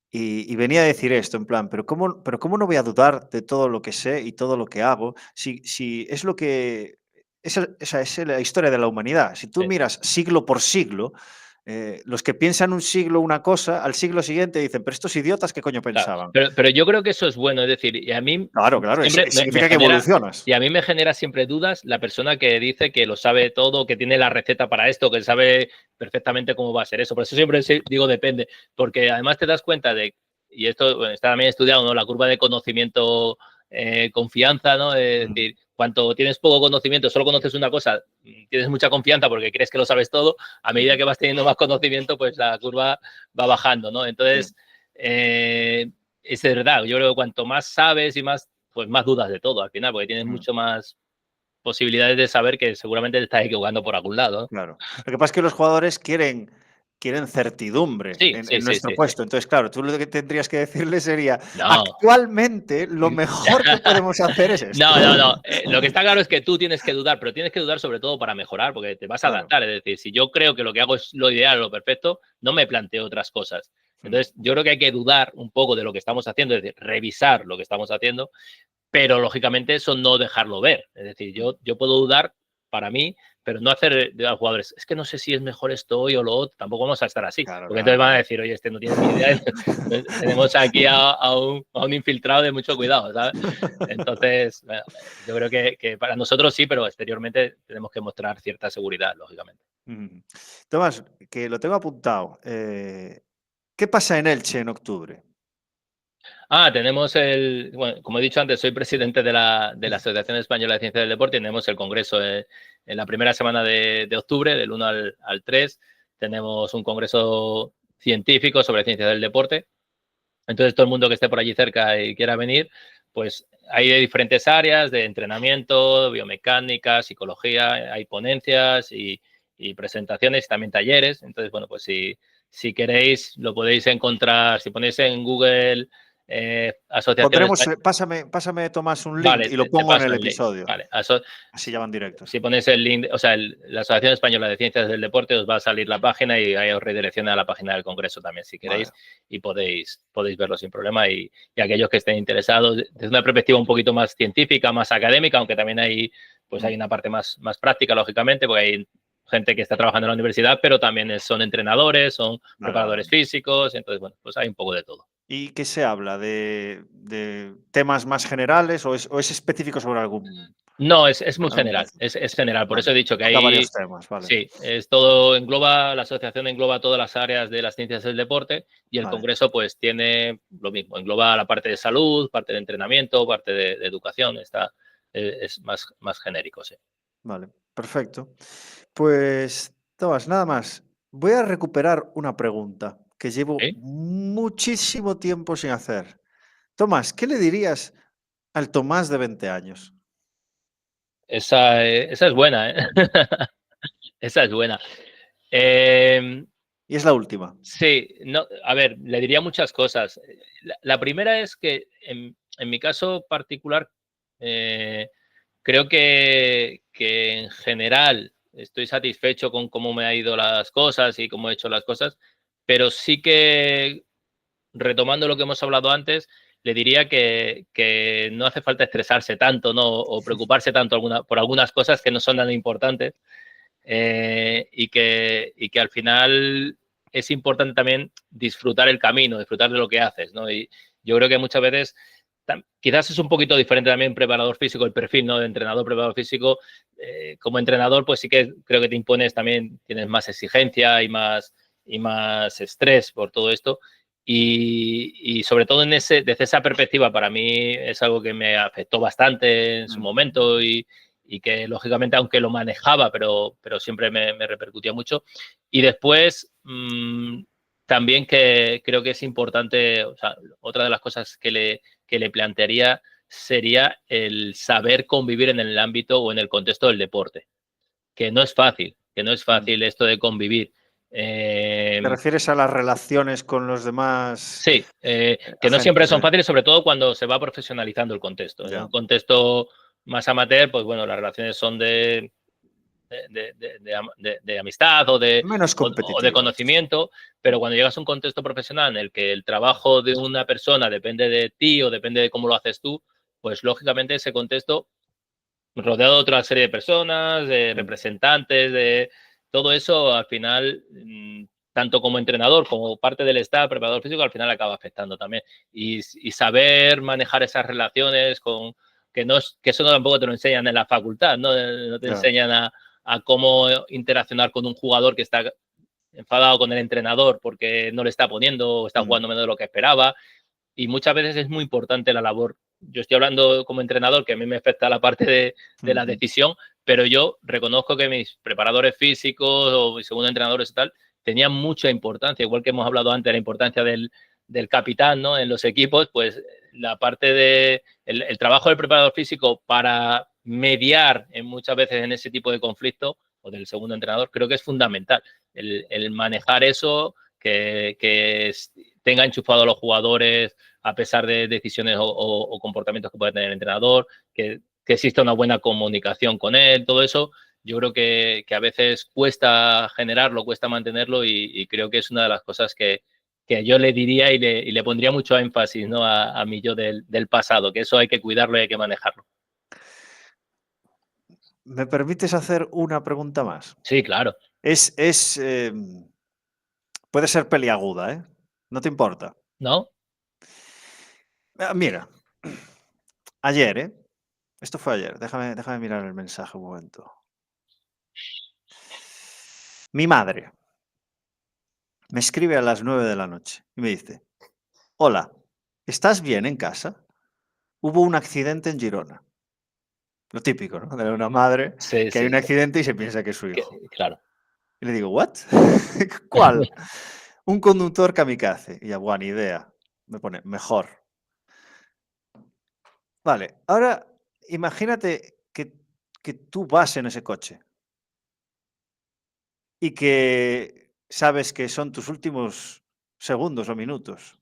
y venía a decir esto, en plan, pero cómo no voy a dudar de todo lo que sé y todo lo que hago si es lo que... Esa es la historia de la humanidad. Si tú sí. miras siglo por siglo, los que piensan un siglo una cosa, al siglo siguiente dicen, pero estos idiotas, ¿qué coño Claro, pensaban? pero yo creo que eso es bueno, es decir, y a mí Claro, claro, siempre me significa que genera, evolucionas. y a mí me genera siempre dudas la persona que dice que lo sabe todo, que tiene la receta para esto, que sabe perfectamente cómo va a ser eso. Por eso siempre digo depende, porque además te das cuenta de, y esto bueno, está también estudiado, ¿no? La curva de conocimiento, confianza, ¿no? Es Mm, decir, cuanto tienes poco conocimiento, solo conoces una cosa, tienes mucha confianza porque crees que lo sabes todo, a medida que vas teniendo más conocimiento, pues la curva va bajando, ¿no? sí, Entonces, es verdad, yo creo que cuanto más sabes y más, pues más dudas de todo al final, porque tienes mm, mucho más posibilidades de saber que seguramente te estás equivocando por algún lado, ¿no? claro. Lo que pasa es que los jugadores quieren certidumbre Sí, sí, en sí, nuestro sí, sí. puesto. Entonces, claro, tú lo que tendrías que decirle sería, No, actualmente lo mejor que podemos hacer es esto. no. Lo que está claro es que tú tienes que dudar, pero tienes que dudar sobre todo para mejorar, porque te vas a Claro. adaptar. Es decir, si yo creo que lo que hago es lo ideal, lo perfecto, no me planteo otras cosas. Mm, Entonces, yo creo que hay que dudar un poco de lo que estamos haciendo, es decir, revisar lo que estamos haciendo, pero lógicamente eso no dejarlo ver. Es decir, mm. yo puedo dudar para mí, pero no hacer de los jugadores, es que no sé si es mejor esto hoy o lo otro, tampoco vamos a estar así, Claro, porque claro, entonces van a claro. decir, oye, este no tiene ni idea, tenemos aquí a un infiltrado de mucho cuidado, ¿sabes? Entonces, bueno, yo creo que para nosotros sí, pero exteriormente tenemos que mostrar cierta seguridad, lógicamente. Mm. Tomás, que lo tengo apuntado. ¿Qué pasa en Elche en octubre? Tenemos bueno, como he dicho antes, soy presidente de la Asociación Española de Ciencias del Deporte. Tenemos el congreso en la primera semana de octubre, del 1 al 3. Tenemos un congreso científico sobre ciencias del deporte. Entonces, todo el mundo que esté por allí cerca y quiera venir, pues hay de diferentes áreas, de entrenamiento, biomecánica, psicología, hay ponencias y presentaciones, también talleres. Entonces, bueno, pues si queréis, lo podéis encontrar, si ponéis en Google Asociación Pondremos, Española. Pásame, Tomás, un link Vale, y lo te pongo en el paso el link. episodio. Vale, Así ya van directos. si ponéis el link, o sea, la Asociación Española de Ciencias del Deporte, os va a salir la página y ahí os redirecciona a la página del Congreso también, si Vale. queréis, y podéis verlo sin problema. Y aquellos que estén interesados, desde una perspectiva un poquito más científica, más académica, aunque también pues hay una parte más práctica, lógicamente, porque hay gente que está trabajando en la universidad, pero también son entrenadores, son Vale, vale. preparadores físicos, entonces, bueno, pues hay un poco de todo. ¿Y qué se habla? ¿De temas más generales o es específico sobre No, es muy algún general, concepto? es general. Por Vale. eso he dicho que Toca varios hay, temas, vale. sí, es todo, engloba, la asociación engloba todas las áreas de las ciencias del deporte y el Vale. congreso pues tiene lo mismo, engloba la parte de salud, parte de entrenamiento, parte de educación, es más genérico, sí. Vale, perfecto. Pues, Tomás, nada más. Voy a recuperar una pregunta que llevo ¿Sí? muchísimo tiempo sin hacer. Tomás, ¿qué le dirías al Tomás de 20 años? Esa es buena, ¿eh? Esa es buena. Eh, Y es la última. sí, no, a ver, le diría muchas cosas. La primera es que en mi caso particular Creo que en general estoy satisfecho con cómo me han ido las cosas y cómo he hecho las cosas, pero sí que, retomando lo que hemos hablado antes, le diría que no hace falta estresarse tanto, ¿no? O preocuparse tanto por algunas cosas que no son tan importantes, y que al final es importante también disfrutar el camino, disfrutar de lo que haces, ¿no? Y yo creo que muchas veces quizás es un poquito diferente también preparador físico, el perfil, ¿no? De entrenador, preparador físico. Como entrenador, pues sí que creo que te impones también, tienes más exigencia y más estrés por todo esto. Y sobre todo desde esa perspectiva, para mí es algo que me afectó bastante en su momento y que lógicamente, aunque lo manejaba, pero siempre me repercutía mucho. Y después, también que creo que es importante, o sea, otra de las cosas que le plantearía sería el saber convivir en el ámbito o en el contexto del deporte, que no es fácil esto de convivir. ¿Te refieres a las relaciones con los demás? Sí, que no siempre son fáciles, sobre todo cuando se va profesionalizando el contexto. En un contexto más amateur, pues bueno, las relaciones son de amistad o de conocimiento, pero cuando llegas a un contexto profesional en el que el trabajo de una persona depende de ti o depende de cómo lo haces tú, pues lógicamente ese contexto, rodeado de otra serie de personas, de representantes, de todo eso, al final, tanto como entrenador como parte del staff, preparador físico, al final acaba afectando también. Y saber manejar esas relaciones que eso tampoco te lo enseñan en la facultad, no te enseñan a cómo interaccionar con un jugador que está enfadado con el entrenador porque no le está poniendo o está jugando menos de lo que esperaba. Y muchas veces es muy importante la labor. Yo estoy hablando como entrenador, que a mí me afecta la parte de la decisión, pero yo reconozco que mis preparadores físicos o mis segundos entrenadores y tal tenían mucha importancia, igual que hemos hablado antes de la importancia del capitán, ¿no? En los equipos, pues la parte de el trabajo del preparador físico para mediar muchas veces en ese tipo de conflicto, o del segundo entrenador, creo que es fundamental. El manejar eso, que tenga enchufado a los jugadores a pesar de decisiones o comportamientos que puede tener el entrenador, que exista una buena comunicación con él, todo eso. Yo creo que a veces cuesta generarlo, cuesta mantenerlo y creo que es una de las cosas que yo le diría y le pondría mucho énfasis, ¿no? a mí yo del pasado, que eso hay que cuidarlo y hay que manejarlo. ¿Me permites hacer una pregunta más? Sí, claro. Puede ser peliaguda, ¿eh? ¿No te importa? ¿No? Mira, ayer, ¿eh? Esto fue ayer. Déjame mirar el mensaje un momento. Mi madre me escribe a las 9 de la noche y me dice: hola, ¿estás bien en casa? Hubo un accidente en Girona. Lo típico, ¿no? De una madre que hay un accidente y se piensa que es su hijo. Claro. Y le digo: ¿what? ¿Cuál? Un conductor kamikaze. Y ya, buena idea. Me pone: mejor. Vale, ahora imagínate que tú vas en ese coche y que sabes que son tus últimos segundos o minutos.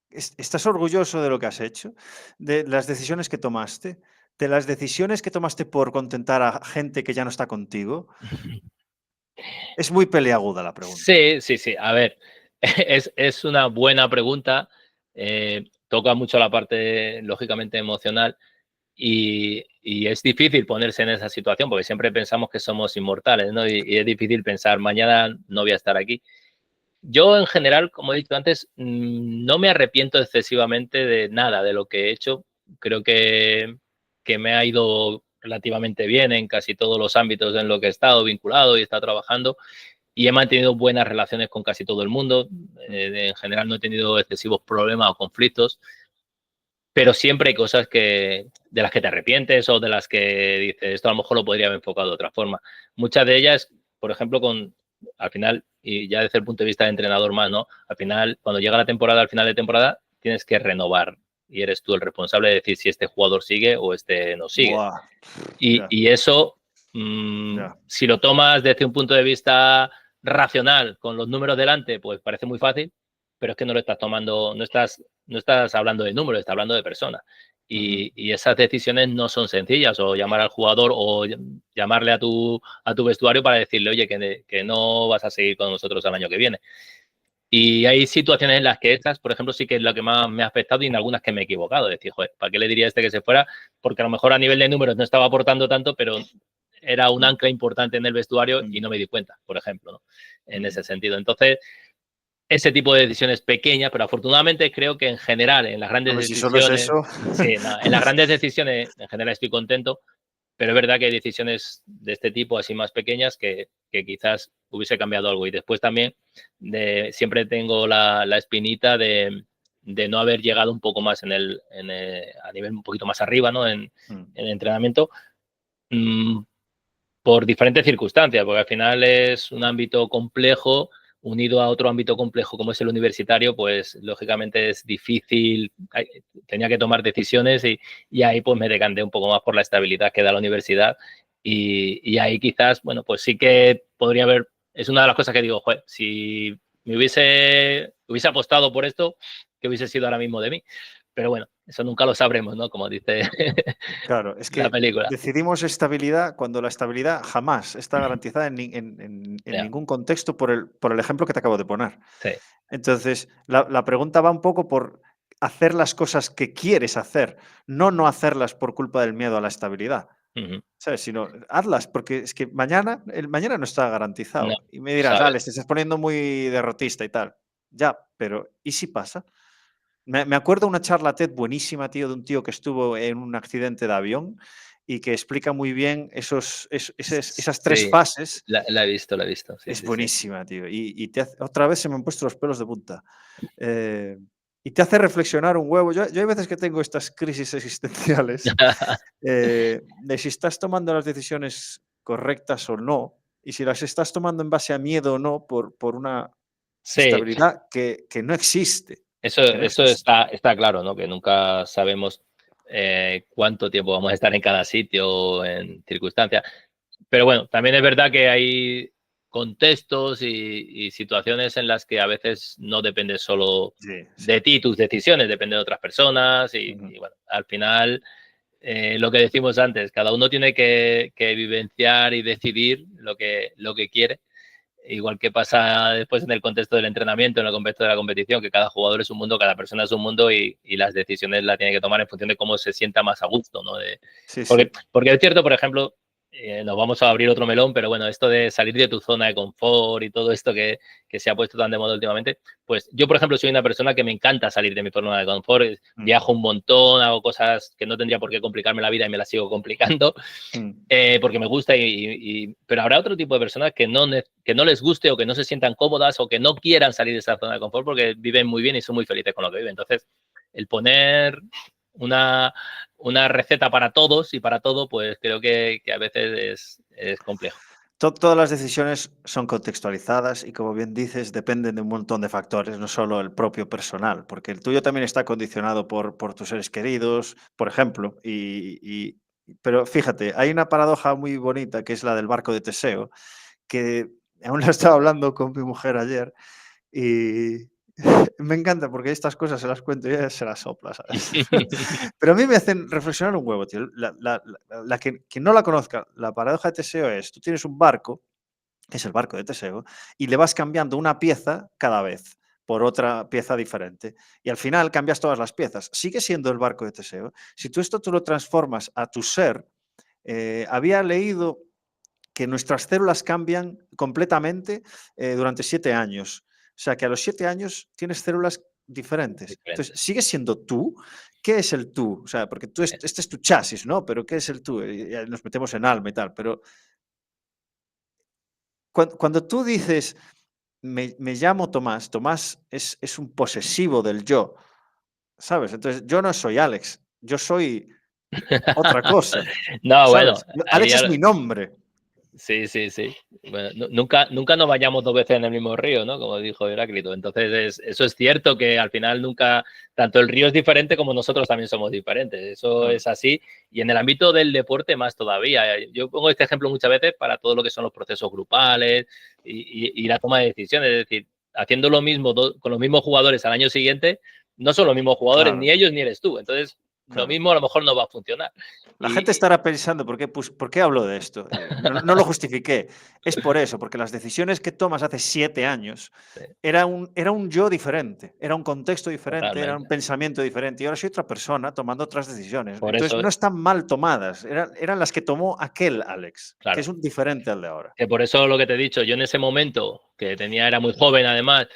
¿Estás orgulloso de lo que has hecho? ¿De las decisiones que tomaste? ¿De las decisiones que tomaste por contentar a gente que ya no está contigo? Es muy peliaguda la pregunta. Sí. A ver, es una buena pregunta. Toca mucho la parte, lógicamente, emocional y es difícil ponerse en esa situación porque siempre pensamos que somos inmortales, ¿no? Y es difícil pensar, mañana no voy a estar aquí. Yo, en general, como he dicho antes, no me arrepiento excesivamente de nada de lo que he hecho. Creo que me ha ido relativamente bien en casi todos los ámbitos en los que he estado vinculado y he estado trabajando y he mantenido buenas relaciones con casi todo el mundo. En general no he tenido excesivos problemas o conflictos, pero siempre hay cosas de las que te arrepientes o de las que dices, esto a lo mejor lo podría haber enfocado de otra forma. Muchas de ellas, por ejemplo, al final, y ya desde el punto de vista de entrenador más, ¿no? Al final, cuando llega la temporada, al final de temporada, tienes que renovar y eres tú el responsable de decir si este jugador sigue o este no sigue. Buah, y eso, si lo tomas desde un punto de vista racional, con los números delante, pues parece muy fácil, pero es que no lo estás tomando, no estás hablando de números, estás hablando de personas. Y esas decisiones no son sencillas, o llamar al jugador o llamarle a tu vestuario para decirle, oye, que no vas a seguir con nosotros el año que viene. Y hay situaciones en las que estas, por ejemplo, sí que es lo que más me ha afectado y en algunas que me he equivocado. Decir, joder, ¿para qué le diría a este que se fuera? Porque a lo mejor a nivel de números no estaba aportando tanto, pero era un ancla importante en el vestuario y no me di cuenta, por ejemplo, ¿no? En ese sentido. Entonces, ese tipo de decisiones pequeñas, pero afortunadamente creo que en general, en las grandes Si solo es decisiones, eso. sí, no, en las grandes decisiones en general estoy contento, pero es verdad que hay decisiones de este tipo, así más pequeñas, que quizás hubiese cambiado algo. Y después también siempre tengo la espinita de no haber llegado un poco más a nivel un poquito más arriba, ¿no? En el entrenamiento, por diferentes circunstancias, porque al final es un ámbito complejo unido a otro ámbito complejo como es el universitario, pues lógicamente es difícil, tenía que tomar decisiones y ahí pues me decanté un poco más por la estabilidad que da la universidad y ahí quizás, bueno, pues sí que podría haber, es una de las cosas que digo, joder, si me hubiese apostado por esto, ¿qué hubiese sido ahora mismo de mí? Pero bueno, eso nunca lo sabremos, ¿no? Como dice Claro, es la que película. decidimos estabilidad cuando la estabilidad jamás está garantizada en Ya, ningún contexto por el ejemplo que te acabo de poner. sí. Entonces, la pregunta va un poco por hacer las cosas que quieres hacer, no hacerlas por culpa del miedo a la estabilidad, ¿sabes? Sino hazlas, porque es que el mañana no está No, garantizado. Y me dirás, sabes. Alex, te estás poniendo muy derrotista y tal. Ya, pero ¿y si pasa? Me acuerdo una charla TED buenísima, tío, de un tío que estuvo en un accidente de avión y que explica muy bien esas 3 Sí, fases. la he visto, sí, Es sí, sí. buenísima, tío. Y otra vez se me han puesto los pelos de punta. Eh, y te hace reflexionar un huevo. Yo hay veces que tengo estas crisis existenciales de si estás tomando las decisiones correctas o no, y si las estás tomando en base a miedo o no, por una Sí, estabilidad que no existe. Que no eso existe. está claro, ¿no? Que nunca sabemos cuánto tiempo vamos a estar en cada sitio, en circunstancias. Pero bueno, también es verdad que hay contextos y situaciones en las que a veces no depende solo Sí, sí. de ti, tus decisiones, depende de otras personas Ujú. y bueno, al final lo que decimos antes, cada uno tiene que vivenciar y decidir lo que quiere. Igual que pasa después en el contexto del entrenamiento, en el contexto de la competición, que cada jugador es un mundo, cada persona es un mundo y las decisiones las tiene que tomar en función de cómo se sienta más a gusto, ¿no? Sí, Porque, sí. porque es cierto, por ejemplo, nos vamos a abrir otro melón, pero bueno, esto de salir de tu zona de confort y todo esto que se ha puesto tan de moda últimamente, pues yo, por ejemplo, soy una persona que me encanta salir de mi zona de confort, viajo un montón, hago cosas que no tendría por qué complicarme la vida y me las sigo complicando, porque me gusta, pero habrá otro tipo de personas que no les guste o que no se sientan cómodas o que no quieran salir de esa zona de confort porque viven muy bien y son muy felices con lo que viven. Entonces, el poner una receta para todos y para todo, pues creo que a veces es complejo. Todas las decisiones son contextualizadas y, como bien dices, dependen de un montón de factores, no solo el propio personal, porque el tuyo también está condicionado por tus seres queridos, por ejemplo. Pero fíjate, hay una paradoja muy bonita que es la del barco de Teseo, que aún la estaba hablando con mi mujer ayer y me encanta porque estas cosas se las cuento y ella se las sopla, ¿sabes? Pero a mí me hacen reflexionar un huevo, tío. Quien no la conozca, la paradoja de Teseo es, tú tienes un barco, que es el barco de Teseo, y le vas cambiando una pieza cada vez por otra pieza diferente. Y al final cambias todas las piezas. Sigue siendo el barco de Teseo. Si tú lo transformas a tu ser, había leído que nuestras células cambian completamente durante 7 años. O sea, que a los 7 años tienes células diferentes. Entonces, Diferentes. ¿sigues siendo tú? ¿Qué es el tú? O sea, porque tú este es tu chasis, ¿no? Pero ¿qué es el tú? Nos metemos en alma y tal, pero cuando tú dices, me llamo Tomás, Tomás es un posesivo del yo, ¿sabes? Entonces, yo no soy Alex, yo soy otra cosa, No, bueno, ¿sabes? Alex es haría, mi nombre. sí, sí, sí. Bueno, nunca nos bañamos dos veces en el mismo río, ¿no? Como dijo Heráclito. Entonces, eso es cierto que al final nunca, tanto el río es diferente como nosotros también somos diferentes. Eso es así. Y en el ámbito del deporte más todavía. Yo pongo este ejemplo muchas veces para todo lo que son los procesos grupales y la toma de decisiones. Es decir, haciendo lo mismo con los mismos jugadores al año siguiente, no son los mismos jugadores, ni Claro. ellos ni eres tú. Entonces, lo mismo a lo mejor no va a funcionar. La gente estará pensando, ¿por qué hablo de esto? No lo justifiqué. Es por eso, porque las decisiones que tomas hace 7 años Sí, era un yo diferente, era un contexto diferente, era un totalmente. pensamiento diferente. Y ahora soy otra persona tomando otras decisiones. Por Entonces, eso, no están mal tomadas, eran las que tomó aquel Alex, que es claro, un diferente al de ahora. que por eso lo que te he dicho, yo en ese momento, que era muy joven además,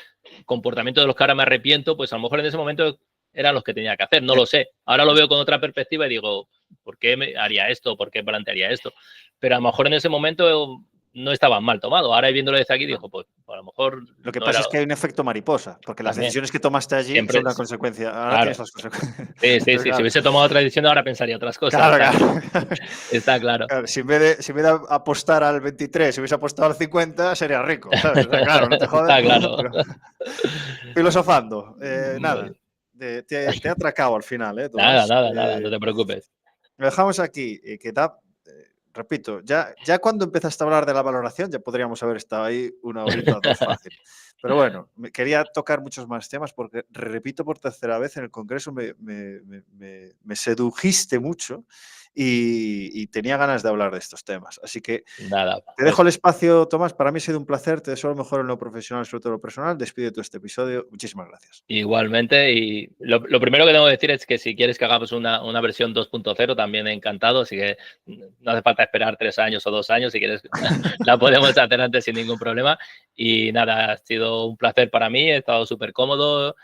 comportamientos de los que ahora me arrepiento, pues a lo mejor en ese momento eran los que tenía que hacer, no Eh, lo sé. Ahora lo veo con otra perspectiva y digo, ¿por qué haría esto? ¿Por qué plantearía esto? Pero a lo mejor en ese momento no estaban mal tomado. Ahora viéndolo desde aquí, digo, pues a lo mejor Lo que no pasa era es que hay un efecto mariposa, porque las también. decisiones que tomaste allí Siempre, son una consecuencia. Ahora tienes claro. las consecuencias. Sí, sí, Entonces, sí. Si claro, hubiese tomado otra decisión, ahora pensaría otras cosas. claro, Está claro. claro. Está claro. Claro, si en vez de apostar al 23, si hubiese apostado al 50, sería rico, ¿sabes? O sea, claro, no te jodes, Está claro. pero filosofando, Muy nada, bien. te he atracado al final, Nada, Tomás. nada, nada. No te preocupes. Lo dejamos aquí, que da, repito, ya cuando empezaste a hablar de la valoración, ya podríamos haber estado ahí 1 horita o 2 fácil. Pero bueno, quería tocar muchos más temas porque, repito por tercera vez, en el Congreso me sedujiste mucho y tenía ganas de hablar de estos temas. Así que Nada. te dejo Pues el espacio, Tomás. Para mí ha sido un placer. Te deseo lo mejor en lo profesional, sobre todo en lo personal. Despide este episodio. Muchísimas gracias. igualmente, y lo primero que tengo que decir es que si quieres que hagamos una versión 2.0, también encantado, así que no hace falta esperar 3 años o 2 años, si quieres la podemos hacer antes sin ningún problema. Y nada, ha sido un placer para mí, he estado súper cómodo.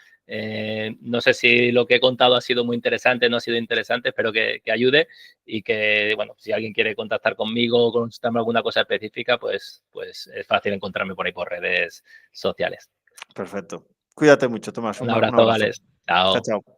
No sé si lo que he contado ha sido muy interesante, no ha sido interesante, espero que ayude y que, bueno, si alguien quiere contactar conmigo o consultarme alguna cosa específica, pues es fácil encontrarme por ahí por redes sociales. Perfecto. Cuídate mucho, Tomás. Un Un abrazo, abrazo. Gales. Chao, Chao. chao.